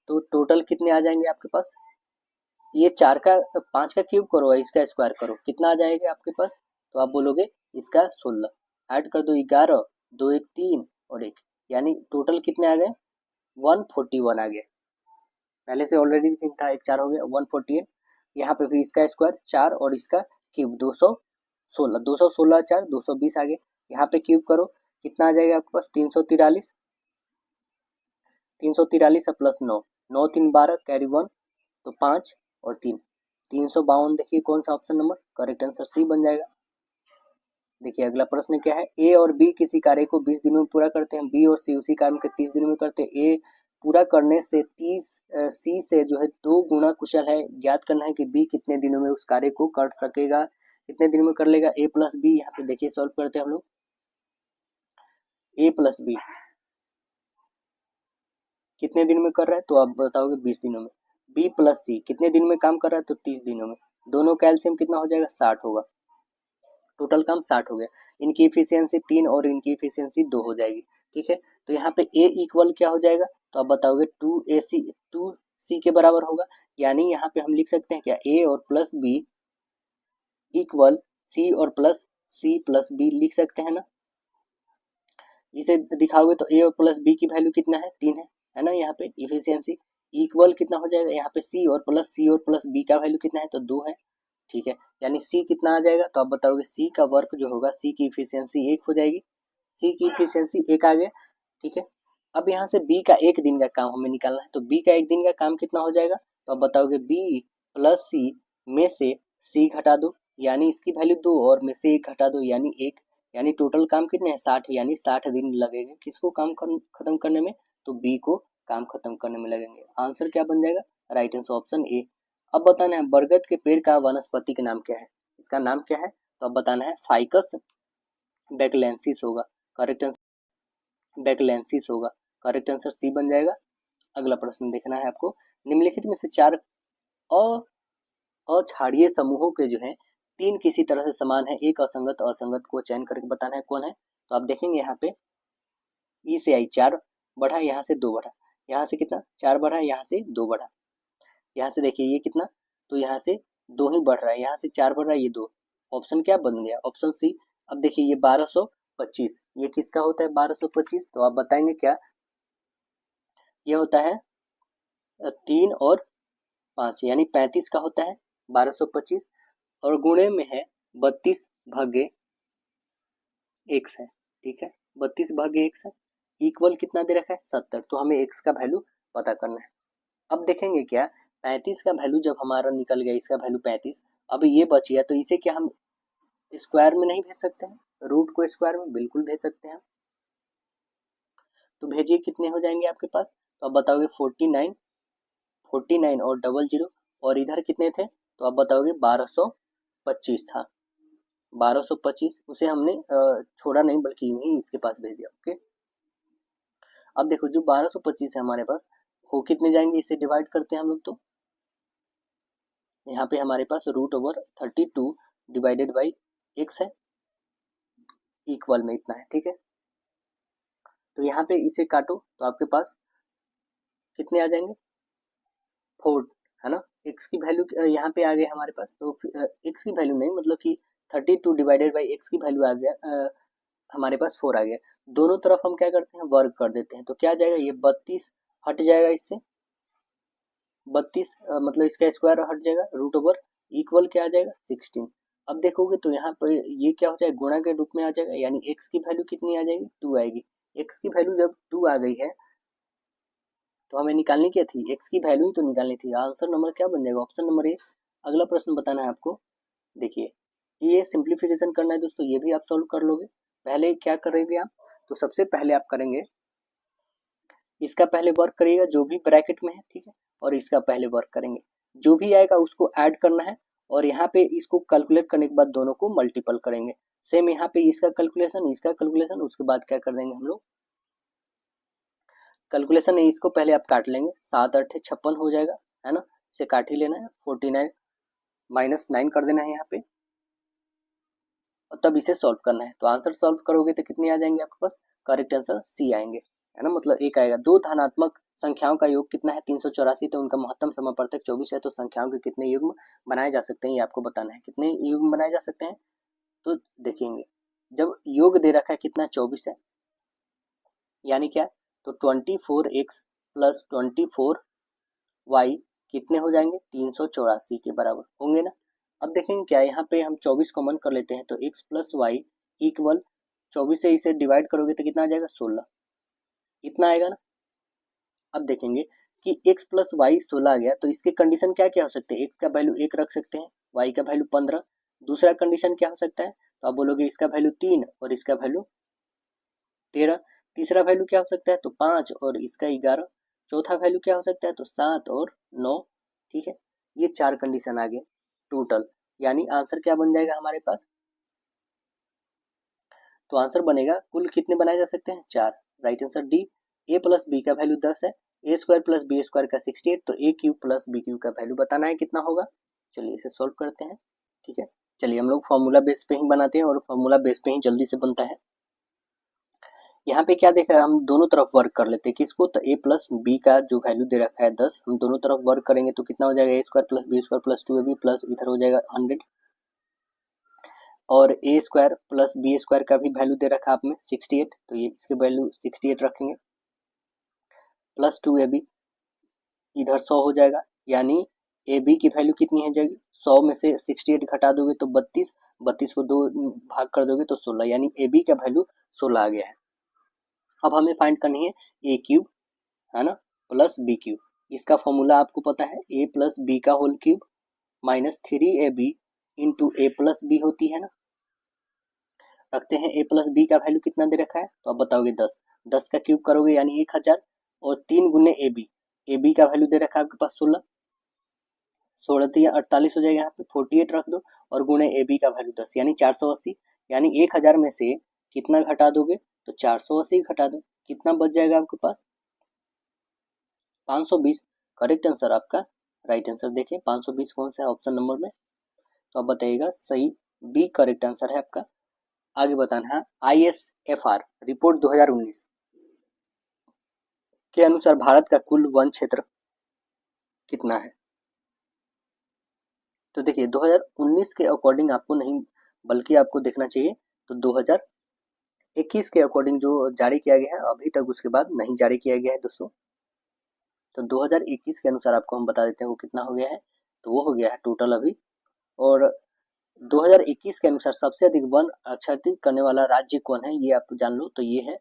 तो टोटल कितने आ जाएंगे आपके पास। ये 5 का क्यूब करो इसका स्क्वायर करो कितना आ जाएगा आपके पास, तो आप बोलोगे इसका 16 ऐड कर दो 11 2 1 3 और 1, यानी टोटल कितने आ गए 141 आ गए। पहले से ऑलरेडी 3 था, एक 4 हो गया 148। यहाँ पे भी इसका स्क्वायर 4 और इसका क्यूब 216, 216 4 220 आ गए। यहाँ पे क्यूब करो कितना आ जाएगा आपके पास 343, 343 प्लस 9, 9 3 12 कैरी 1 तो 5 और 3 352। देखिए कौन सा option number correct answer C बन जाएगा। देखिए अगला प्रश्न क्या है, ए और बी किसी कार्य को 20 दिनों में पूरा करते हैं, बी और सी उसी कार्य को 30 दिनों में करते हैं। ए पूरा करने से 30 सी से जो है 2 गुना कुशल है, ज्ञात करना है कि बी कितने दिनों में उस कार्य को कर सकेगा, कितने दिनों में कर लेगा। ए प्लस बी यहाँ पे देखिए सॉल्व करते हैं हम लोग, ए प्लस बी कितने दिन में कर रहा है तो आप बताओगे 20 दिनों में। बी प्लस सी कितने दिन में काम कर रहा है तो 30 दिनों में। दोनों कैल्शियम कितना हो जाएगा 60 होगा, टोटल काम 60 हो गया। इनकी इफिशियंसी 3 और इनकी इफिशियंसी 2 हो जाएगी, ठीक है। तो यहाँ पे ए इक्वल क्या हो जाएगा तो आप बताओगे 2C के बराबर होगा, यानी यहाँ पे हम लिख सकते हैं क्या ए और प्लस बी इक्वल सी और प्लस सी प्लस बी लिख सकते हैं ना। इसे दिखाओगे तो ए और प्लस बी की वैल्यू कितना है 3 है ना। यहाँ पे इफिशियंसी इक्वल कितना हो जाएगा, यहाँ पे सी और प्लस बी का वैल्यू कितना है तो 2 है, ठीक है। यानी सी कितना आ जाएगा तो आप बताओगे सी का वर्क जो होगा सी की इफिशियंसी 1 हो जाएगी, सी की इफिशियंसी 1 आ गया, ठीक है। अब यहाँ से बी का एक दिन का काम हमें निकालना है, तो बी का एक दिन का काम कितना हो जाएगा तो आप बताओगे बी प्लस सी में से सी घटा दो यानी इसकी वैल्यू 2 और में से 1 घटा दो यानी 1, यानी टोटल काम कितने हैं 60, यानी 60 दिन लगेंगे किसको काम खत्म करने में तो बी को काम खत्म करने में लगेंगे। आंसर क्या बन जाएगा, राइट आंसर ऑप्शन ए। अब बताना है बरगद के पेड़ का वनस्पति का नाम क्या है, इसका नाम क्या है तो अब बताना है फाइकस बैकलेंसिस होगा, करेक्ट आंसर बैकलेंसिस होगा, करेक्ट आंसर सी बन जाएगा। अगला प्रश्न देखना है आपको, निम्नलिखित में से 4 अक्षारीय समूहों के जो है 3 किसी तरह से समान है, एक असंगत असंगत को चयन करके बताना है कौन है। तो आप देखेंगे यहाँ पे ई से आई 4 बढ़ा, यहाँ से 2 बढ़ा, यहाँ से कितना 4 बढ़ा, यहाँ से 2 बढ़ा, यहाँ से देखिए ये कितना तो यहाँ से 2 ही बढ़ रहा है, यहाँ से 4 बढ़ रहा है ये 2, ऑप्शन क्या बन गया ऑप्शन सी। अब देखिए ये 1225 ये किसका होता है 1225 तो आप बताएंगे क्या, ये होता है 3 और 5 यानी 35 का होता है 1225 और गुणे में है 32 भागे x है, ठीक है 32 भागे x है, इक्वल कितना दे रखा है 70, तो हमें x का वैल्यू पता करना है। अब देखेंगे क्या 35 का वैल्यू जब हमारा निकल गया, इसका वैल्यू 35, अब ये बच गया तो इसे क्या हम स्क्वायर में नहीं भेज सकते हैं, रूट को स्क्वायर में बिल्कुल भेज सकते हैं। तो भेजिए कितने हो जाएंगे आपके पास तो आप बताओगे 49 और 00 और इधर कितने थे तो आप बताओगे 1225 था, 1225 उसे हमने छोड़ा नहीं बल्कि यूं ही इसके पास भेज दिया, ओके। अब देखो जो 1225 है हमारे पास वो कितने जाएंगे, इसे डिवाइड करते हैं हम लोग तो यहाँ पे हमारे पास √32 डिवाइडेड बाई x है, इक्वल में इतना है, ठीक है। तो यहाँ पे इसे काटो तो आपके पास कितने आ जाएंगे 4 है ना, x की वैल्यू यहाँ पे आ गए हमारे पास, तो x की वैल्यू नहीं मतलब कि 32 डिवाइडेड बाई एक्स की वैल्यू आ गया हमारे पास 4 आ गया। दोनों तरफ हम क्या करते हैं, वर्ग कर देते हैं, तो क्या आ जाएगा, ये 32 हट जाएगा इससे, 32 मतलब इसका स्क्वायर हट जाएगा, रूट ओवर इक्वल क्या आ जाएगा 16। अब देखोगे तो यहाँ पर ये क्या हो जाएगा, गुणा के रूप में आ जाएगा, यानी x की वैल्यू कितनी आ जाएगी, 2 आएगी। x की वैल्यू जब 2 आ गई है तो हमें निकालनी क्या थी, x की वैल्यू ही तो निकालनी थी। आंसर नंबर क्या बन जाएगा, ऑप्शन नंबर ए। अगला प्रश्न बताना है आपको। देखिए ये सिंप्लीफिकेशन करना है दोस्तों, ये भी आप सॉल्व कर लोगे। पहले क्या करेंगे आप, तो सबसे पहले आप करेंगे इसका पहले वर्क करिएगा जो भी ब्रैकेट में है, ठीक है, और इसका पहले वर्क करेंगे, जो भी आएगा उसको ऐड करना है, और यहाँ पे इसको कैलकुलेट करने के बाद दोनों को मल्टीपल करेंगे। सेम यहाँ पे इसका कैलकुलेशन, उसके बाद क्या कर देंगे हम लोग, कैलकुलेशन है इसको पहले आप काट लेंगे, 7 8 56 हो जाएगा, है ना, इसे काट ही लेना है, 49 -9 कर देना है यहाँ पे, और तब इसे सॉल्व करना है। तो आंसर सॉल्व करोगे तो कितने आ जाएंगे आपके पास, करेक्ट आंसर सी आएंगे, है ना, मतलब एक आएगा। दो धनात्मक संख्याओं का योग कितना है 384, तो उनका महत्तम समापवर्तक 24 है, तो संख्याओं के कितने युग्म बनाए जा सकते हैं ये आपको बताना है, कितने युग्म बनाए जा सकते हैं। तो देखेंगे जब योग दे रखा है कितना 24 है, यानी क्या, तो 24x प्लस 24y कितने हो जाएंगे 384 के बराबर होंगे ना। अब देखेंगे क्या, यहाँ पे हम 24 कॉमन कर लेते हैं, तो x प्लस वाई इक्वल 24 से इसे डिवाइड करोगे तो कितना आ जाएगा 16, इतना आएगा ना। अब देखेंगे कि x प्लस वाई 16 आ गया, तो इसके कंडीशन क्या क्या हो सकते हैं, x का वैल्यू 1 रख सकते हैं, y का वैल्यू 15, दूसरा कंडीशन क्या हो सकता है, तो आप बोलोगे इसका वैल्यू 3 और इसका वैल्यू 13, तीसरा वैल्यू क्या हो सकता है, तो 5 और इसका 11, चौथा वैल्यू क्या हो सकता है, तो 7 और 9, ठीक है, ये 4 कंडीशन आ गए टोटल, यानी आंसर क्या बन जाएगा हमारे पास, तो आंसर बनेगा कुल कितने बनाए जा सकते हैं 4, राइट आंसर डी। ए प्लस बी का वैल्यू 10 है, ए स्क्वायर प्लस बी स्क्वायर का 68, तो ए क्यूब प्लस बी क्यूब का वैल्यू बताना है कितना होगा। चलिए इसे सॉल्व करते हैं, ठीक है, चलिए हम लोग फॉर्मूला बेस पे ही बनाते हैं, और फॉर्मूला बेस पे ही जल्दी से बनता है। यहाँ पे क्या देख रहा है, हम दोनों तरफ वर्क कर लेते हैं किसको, तो a प्लस बी का जो वैल्यू दे रखा है 10, हम दोनों तरफ वर्क करेंगे तो कितना हो जाएगा, a square plus b square plus 2ab plus इधर हो जाएगा 100, और a square plus b square का भी वैल्यू दे रखा है आप में 68, तो ये इसके वैल्यू 68 रखेंगे, प्लस 2ab इधर 100 हो जाएगा, यानी ए बी की वैल्यू कितनी हो जाएगी, 100 में से 68 घटा दोगे तो 32, 32 को 2 भाग कर दोगे तो 16, यानी ए बी का वैल्यू 16 आ गया है। अब हमें फाइंड करनी है ए क्यूब, है ना, प्लस बी क्यूब, इसका फॉर्मूला आपको पता है, ए प्लस बी का whole cube minus 3ab into a plus b होती है ना। रखते हैं ए प्लस बी का वैल्यू कितना दे रखा है, तो आप बताओगे 10, 10 का क्यूब करोगे यानी 1000, और 3 गुने ए बी का वैल्यू दे रखा है आपके पास 16, 16 तो 48 हो जाएगा, यहाँ पे 48 रख दो, और गुणे ए बी का वैल्यू 10 यानी 480, यानी 1000 में से कितना घटा दोगे, तो 480 घटा दो, कितना बच जाएगा आपके पास 520, करेक्ट आंसर आपका, राइट आंसर देखिए 520 कौन सा है ऑप्शन नंबर में, तो आप बताइएगा सही, बी करेक्ट आंसर है आपका। आगे बताना है ISFR रिपोर्ट 2019 के अनुसार भारत का कुल वन क्षेत्र कितना है। तो देखिए 2019 के अकॉर्डिंग आपको नहीं, बल्कि आपको देखना चाहिए तो 2021 के अकॉर्डिंग जो जारी किया गया है अभी तक, उसके बाद नहीं जारी किया गया है दोस्तों। तो 2021 के अनुसार आपको हम बता देते हैं वो कितना हो गया है, तो वो हो गया है टोटल अभी, और 2021 के अनुसार सबसे अधिक वन आच्छादित करने वाला राज्य कौन है ये आप जान लो, तो ये है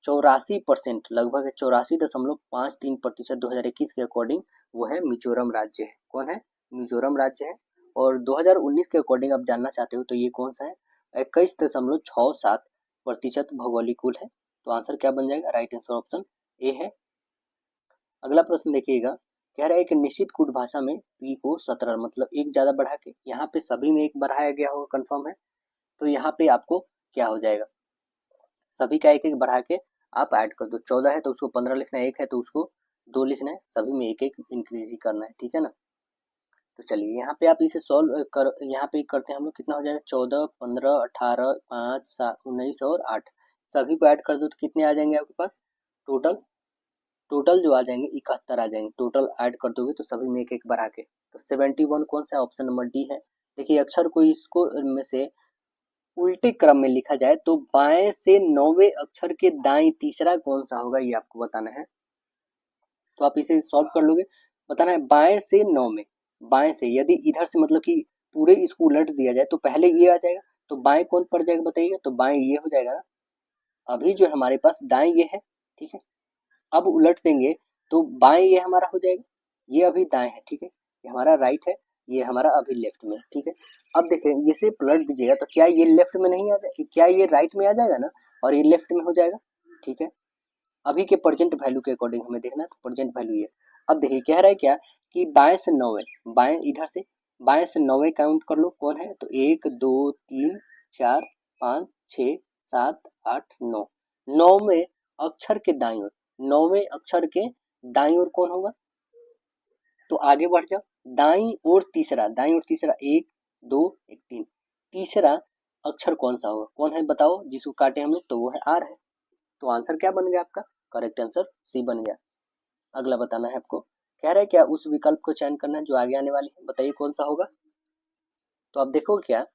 84%, लगभग 84.53% 2021 के अकॉर्डिंग वो है मिजोरम राज्य है। कौन है, मिजोरम राज्य है। और 2019 के अकॉर्डिंग आप जानना चाहते हो तो ये कौन सा है, 21.67% भौगोलिक कुल है। तो आंसर क्या बन जाएगा, राइट आंसर ऑप्शन ए है। अगला प्रश्न देखिएगा, कह रहा है कि निश्चित कूट भाषा में पी को 17 मतलब एक ज़्यादा बढ़ा के, यहाँ पे सभी में एक बढ़ाया गया होगा कंफर्म है, तो यहाँ पे आपको क्या हो जाएगा, सभी का एक एक बढ़ा के आप ऐड कर दो, 14 है तो उसको 15 लिखना है, 1 है तो उसको 2 लिखना है, सभी में एक एक इंक्रीज ही करना है, ठीक है ना। तो चलिए यहाँ पे आप इसे सॉल्व कर, यहाँ पे करते हैं हम लोग, कितना हो जाएगा 14 15 18 5 7 19 और 8, सभी को ऐड कर दो तो कितने आ जाएंगे आपके पास, टोटल टोटल जो आ जाएंगे 71 आ जाएंगे, टोटल ऐड कर दोगे तो सभी में एक एक बढ़ा के, तो 71 कौन सा ऑप्शन नंबर डी है, देखिए अक्षर को इसको में से उल्टे क्रम में लिखा जाए तो बाएं से 9वें अक्षर के दाएं तीसरा कौन सा होगा, ये आपको बताना है। तो आप इसे सॉल्व कर लोगे। बताना है बाएं से 9 में, बाएं से यदि इधर से मतलब कि पूरे इसको उलट दिया जाए तो पहले ये आ जाएगा, तो बाएं कौन पड़ जाएगा बताइए, तो बाएं ये हो जाएगा ना। अभी जो हमारे पास दाएं ये है, ठीक है, अब उलट देंगे तो बाएं ये हमारा हो जाएगा, ये अभी दाएं है, ठीक है, ये हमारा राइट है, ये हमारा अभी लेफ्ट में, ठीक है। अब देखें ये से पलट दीजिएगा तो क्या ये लेफ्ट में नहीं आ जाए, क्या ये राइट में आ जाएगा ना, और ये लेफ्ट में हो जाएगा, ठीक है। अभी के प्रेजेंट वैल्यू के अकॉर्डिंग हमें देखना है, तो प्रेजेंट वैल्यू ये। अब देखिए कह रहा है क्या कि बाएं से 9वें, बाएं इधर से बाएं से 9वें काउंट कर लो कौन है, तो 1 2 3 4 5 6 7 8 9, 9वें अक्षर के दाईं ओर, 9वें अक्षर के दाईं ओर कौन होगा, तो आगे बढ़ जाओ, दाईं ओर तीसरा, दाईं ओर तीसरा 1 2 1 3, तीसरा अक्षर कौन सा होगा, कौन है बताओ जिसको काटे हम लोग, तो वो है आर है। तो आंसर क्या बन गया आपका, करेक्ट आंसर सी बन गया। अगला बताना है आपको, कह रहा है क्या उस विकल्प को चयन करना है जो आगे आने वाली है, बताइए कौन सा होगा। तो आप देखो क्या,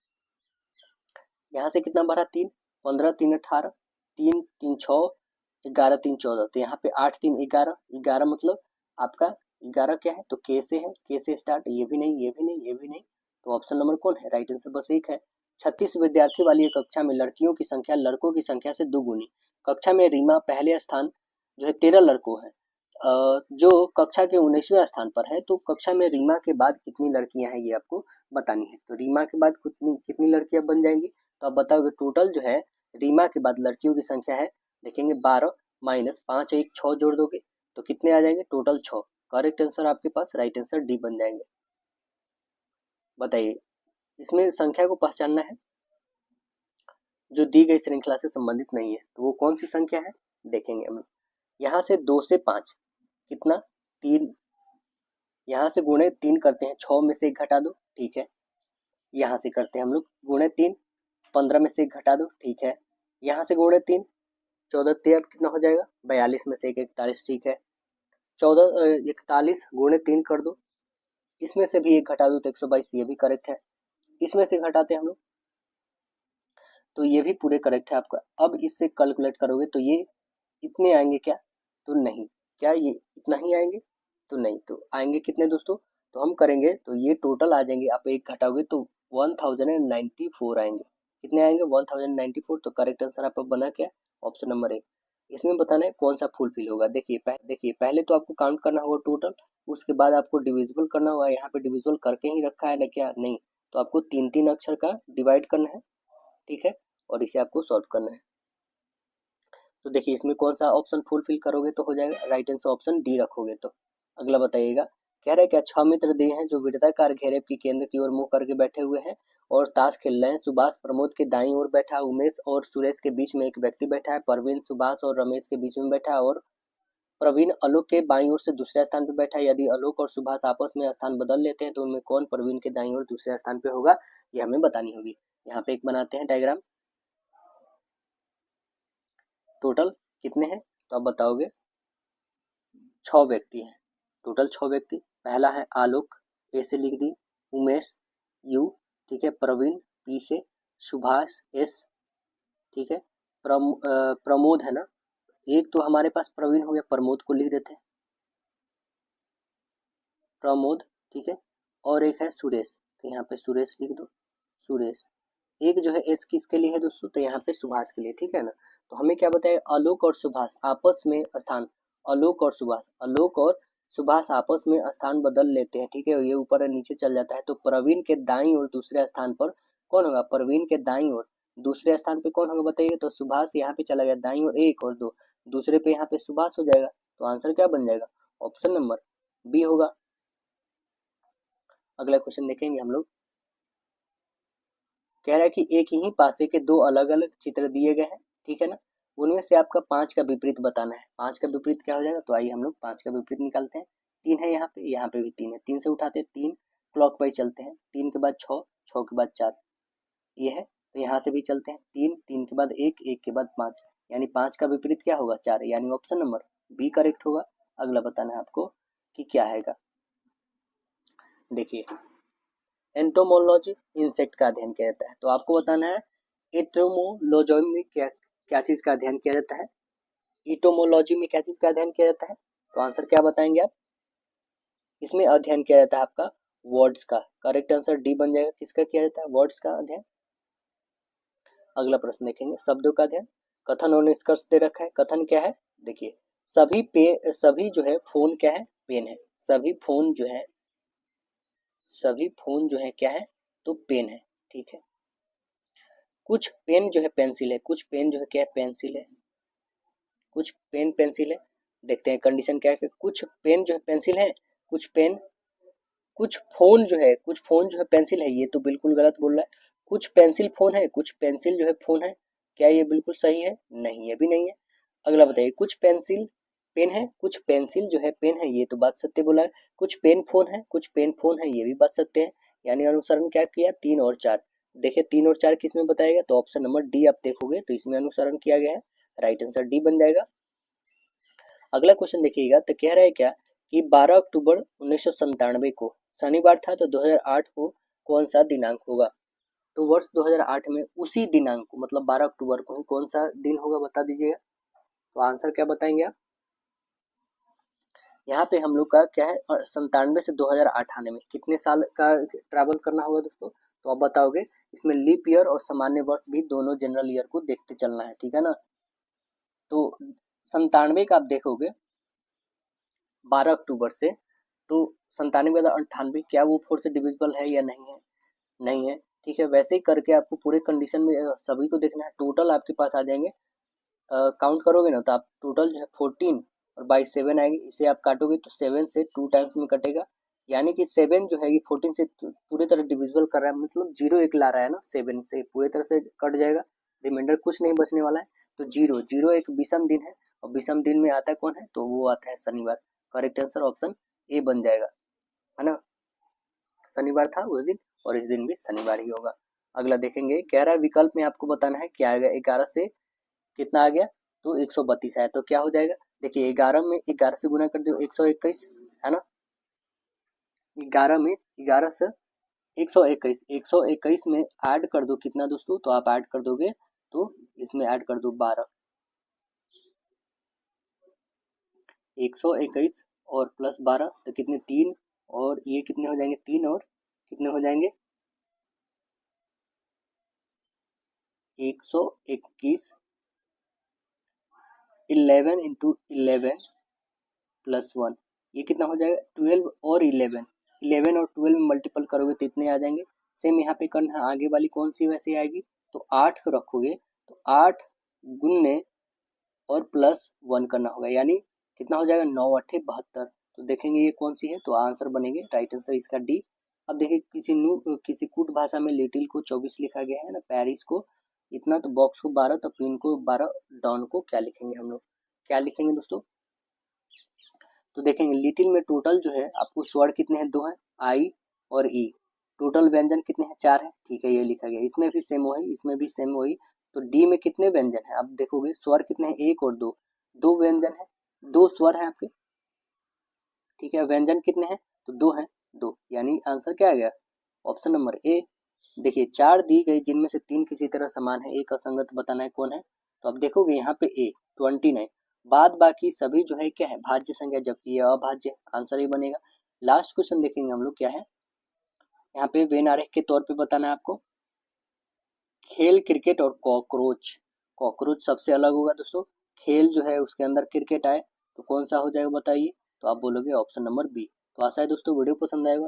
यहाँ से कितना बढ़ा 3, 15 3 18, 3 3 6, 11 3 14, तो यहाँ पे 8 3 11, 11 मतलब आपका 11 क्या है, तो के से है, के से स्टार्ट, ये भी नहीं ये भी नहीं ये भी नहीं, तो ऑप्शन नंबर कौन है, राइट आंसर बस एक है। 36 विद्यार्थी वाली एक कक्षा में लड़कियों की संख्या लड़कों की संख्या से दोगुनी, कक्षा में रीमा पहले स्थान जो है 13 लड़कों है, जो कक्षा के 19वें स्थान पर है, तो कक्षा में रीमा के बाद कितनी लड़कियां हैं ये आपको बतानी है। तो रीमा के बाद कितनी कितनी लड़कियां बन जाएंगी, तो आप बताओगे टोटल जो है रीमा के बाद लड़कियों की संख्या है, देखेंगे 12 माइनस 5 1 6 जोड़ दोगे तो कितने आ जाएंगे, टोटल 6। करेक्ट आंसर आपके पास राइट आंसर डी बन जाएंगे। बताइए इसमें संख्या को पहचानना है जो दी गई श्रृंखला से संबंधित नहीं है, तो वो कौन सी संख्या है, देखेंगे हम। यहाँ से 2 से 5 कितना 3, यहाँ से गुणे 3 करते हैं, 6 में से 1 घटा दो, ठीक है। यहाँ से करते हैं हम लोग गुणे 3, 15 में से 1 घटा दो, ठीक है। यहाँ से गुणे 3, 14 13 कितना हो जाएगा, 42 में से 1 41, ठीक है। 41 गुणे 3 कर दो, इसमें से भी 1 घटा दो तो 122, ये भी करेक्ट है। इसमें से घटाते हैं हम लोग तो ये भी पूरे करेक्ट है आपका। अब इससे कैलकुलेट करोगे तो ये इतने आएंगे क्या, तो नहीं, क्या ये इतना ही आएंगे, तो नहीं, तो आएंगे कितने दोस्तों, तो हम करेंगे तो ये टोटल आ जाएंगे, आप एक घटाओगे तो 1094 आएंगे, कितने आएंगे 1094, तो करेक्ट आंसर आपका बना क्या, ऑप्शन नंबर ए। इसमें बताना है कौन सा फुलफिल होगा, देखिए पहले तो आपको काउंट करना होगा टोटल, उसके बाद आपको डिविजिबल करना होगा, यहाँ पे डिविजिबल करके ही रखा है ना क्या, नहीं, तो आपको 3 3 अक्षर का डिवाइड करना है, ठीक है, और इसे आपको सॉल्व करना है। तो देखिए इसमें कौन सा ऑप्शन फुलफिल करोगे तो हो जाएगा, राइट आंसर ऑप्शन डी रखोगे तो। अगला बताइएगा, कह रहे हैं क्या 6 मित्र दिए हैं जो वृत्ताकार घेरे की केंद्र की ओर मुंह करके बैठे हुए हैं और ताश खेल रहे हैं। सुभाष प्रमोद के दाईं ओर बैठा, उमेश और सुरेश के बीच में एक व्यक्ति बैठा है, परवीन सुभाष और रमेश के बीच में बैठा है, और प्रवीण आलोक के बाईं ओर से दूसरे स्थान पर बैठा है। यदि आलोक और सुभाष आपस में स्थान बदल लेते हैं तो उनमें कौन प्रवीण के दाईं ओर दूसरे स्थान पे होगा, ये हमें बतानी होगी। यहाँ पे एक बनाते हैं डायग्राम, टोटल कितने हैं तो आप बताओगे, 6 व्यक्ति हैं, टोटल 6 व्यक्ति। पहला है आलोक, ए से लिख दी, उमेश यू, ठीक है, प्रवीण पी से, सुभाष एस, ठीक है, प्रमोद है ना, एक तो हमारे पास प्रवीण हो गया, प्रमोद को लिख देते हैं प्रमोद, ठीक है, और एक है सुरेश, तो यहाँ पे सुरेश लिख दो, सुरेश। एक जो है एस किसके लिए है दोस्तों, तो यहाँ पे सुभाष के लिए, ठीक है ना। तो हमें क्या बताया, आलोक और सुभाष आपस में स्थान, आलोक और सुभाष आपस में स्थान बदल लेते हैं, ठीक है, ये ऊपर और नीचे चल जाता है, तो प्रवीण के दाईं और दूसरे स्थान पर कौन होगा, प्रवीण के दाईं और दूसरे स्थान पे कौन होगा बताइए, तो सुभाष यहाँ पे चला गया दाईं और 1 और 2, दूसरे पे यहाँ पे सुभाष हो जाएगा, तो आंसर क्या बन जाएगा, ऑप्शन नंबर बी होगा। अगला क्वेश्चन देखेंगे हम लोग, कह रहा है कि एक ही पासे के 2 अलग अलग चित्र दिए गए हैं, ठीक है ना, उनमें से आपका 5 का विपरीत बताना है। 5 का विपरीत क्या हो जाएगा, तो आइए हम लोग 5 का विपरीत निकालते हैं। 3 है यहाँ पे भी 3 है, 3 से उठाते हैं 3, क्लॉक वाइज चलते हैं, 3 के बाद 6, 6 के बाद 4, ये है, तो यहाँ से भी चलते हैं 3, 3 के बाद 1, 1 के बाद 5, यानी 5 का विपरीत क्या होगा, 4, यानी ऑप्शन नंबर बी करेक्ट होगा। अगला बताना है आपको कि क्या आएगा, देखिए एंटोमोलॉजी इंसेक्ट का अध्ययन किया जाता है। तो आपको बताना है एंटोमोलॉजी में क्या क्या चीज का अध्ययन किया जाता है, एंटोमोलॉजी में क्या चीज का अध्ययन किया जाता है। तो आंसर क्या बताएंगे आप, इसमें अध्ययन किया जाता है आपका वर्ड्स का। करेक्ट आंसर डी बन जाएगा। किसका किया जाता है, वर्ड्स का अध्ययन। अगला प्रश्न देखेंगे, शब्दों का अध्ययन। कथन और निष्कर्ष दे रखा है। कथन क्या है, देखिए सभी जो है फोन क्या है, पेन है। सभी फोन जो है क्या है, तो पेन है। ठीक है, कुछ पेन जो है पेंसिल है, कुछ पेन जो है क्या है, पेंसिल है, कुछ पेन पेंसिल है। देखते हैं कंडीशन क्या है कि कुछ पेन जो है पेंसिल है, कुछ फोन जो है पेंसिल है, ये तो बिल्कुल गलत बोल रहा है। कुछ पेंसिल फोन है, कुछ पेंसिल जो है फोन है, क्या ये बिल्कुल सही है, नहीं ये भी नहीं है। अगला बताइए, कुछ पेंसिल पेन है, कुछ पेंसिल जो है पेन है, ये तो बात सत्य बोला है। कुछ पेन फोन है, कुछ पेन फोन है, ये भी बात सत्य है। यानी अनुसरण क्या किया, 3 और 4। देखिए 3 और 4 किस में बताएगा, तो ऑप्शन नंबर डी आप देखोगे तो इसमें अनुसरण किया गया है। राइट आंसर डी बन जाएगा। अगला क्वेश्चन देखिएगा, तो कह रहा है क्या कि 12 अक्टूबर 1997 को शनिवार था, तो 2008 को कौन सा दिनांक होगा। तो वर्ष 2008 में उसी दिनांक को मतलब 12 अक्टूबर को ही कौन सा दिन होगा, बता दीजिएगा। तो आंसर क्या बताएंगे आप, यहाँ पे हम लोग का क्या है, 97 से 2008 आने में कितने साल का ट्रैवल करना होगा दोस्तों। तो आप बताओगे, इसमें लीप ईयर और सामान्य वर्ष भी दोनों जनरल ईयर को देखते चलना है, ठीक है ना। तो 97 का आप देखोगे 12 अक्टूबर से, तो 97,098 क्या वो 4 से डिविजिबल है या नहीं है, नहीं है। ठीक है, वैसे ही करके आपको पूरे कंडीशन में सभी को देखना है। टोटल आपके पास आ जाएंगे, काउंट करोगे ना तो आप टोटल जो है 14 और बाई 7 आएगी। इसे आप काटोगे तो 7 से 2 टाइम्स में कटेगा, यानी कि 7 जो है ये 14 से पूरी तरह डिविजिबल कर रहा है, मतलब 0 1 ला रहा है ना, 7 से पूरी तरह से कट जाएगा, रिमाइंडर कुछ नहीं बचने वाला है। तो 0 0 एक विषम दिन है, और विषम दिन में आता है कौन है, तो वो आता है शनिवार। करेक्ट आंसर ऑप्शन ए बन जाएगा, है ना। शनिवार था उस दिन, और इस दिन भी शनिवार ही होगा। अगला देखेंगे, कह रहा है विकल्प में आपको बताना है क्या आएगा। 11 से कितना आ गया, तो 132 आया, तो क्या हो जाएगा। देखिए 11 में 11 से गुना कर दो 121, है ना। 11 में 11 से 121, 121 में ऐड कर दो कितना दोस्तों, तो आप ऐड कर दोगे तो इसमें ऐड कर दो 12, 121 और प्लस 12 तो कितने, 3, और ये कितने हो जाएंगे, 3 और कितने हो जाएंगे, 121, 11 इंटू 11 प्लस 1, ये कितना हो जाएगा, 12 और 11, 11 और 12 में मल्टीपल करोगे तो इतने आ जाएंगे। सेम यहाँ पे करना है, आगे वाली कौन सी वैसे आएगी, तो 8 रखोगे तो 8 गुन्ने और प्लस 1 करना होगा, यानी कितना हो जाएगा, 9 8 72। तो देखेंगे ये कौन सी है, तो आंसर बनेंगे राइट आंसर इसका डी। अब देखिए किसी कूट भाषा में लिटिल को 24 लिखा गया है ना, पेरिस को इतना, तो बॉक्स को 12, तो पिन को 12, डॉन को क्या लिखेंगे हम लोग, क्या लिखेंगे दोस्तों। तो देखेंगे लिटिल में टोटल जो है आपको स्वर कितने हैं, 2 हैं, आई और ई। टोटल व्यंजन कितने हैं, 4 हैं, ठीक है ये लिखा गया। इसमें भी सेम वही, इसमें भी सेम वही। तो डी में कितने व्यंजन है, आप देखोगे स्वर कितने हैं, 1 और 2, 2 व्यंजन है, 2 स्वर है आपके। ठीक है, व्यंजन कितने हैं, तो 2 हैं, 2, यानी आंसर क्या आ गया, ऑप्शन नंबर ए। देखिए 4 दी गई जिनमें से 3 किसी तरह समान है, एक असंगत बताना है कौन है। तो आप देखोगे यहाँ पे ए 29, बाद बाकी सभी जो है क्या है, भाज्य संख्या, जबकि यह अभाज्य, आंसर ही बनेगा। लास्ट क्वेश्चन देखेंगे हम लोग, क्या है यहाँ पे वेन आरेख के तौर पे बताना है आपको। खेल, क्रिकेट और कॉकरोच, कॉकरोच सबसे अलग होगा दोस्तों। खेल जो है उसके अंदर क्रिकेट आए तो कौन सा हो जाएगा बताइए, तो आप बोलोगे ऑप्शन नंबर बी। तो आशा है दोस्तों वीडियो पसंद आएगा।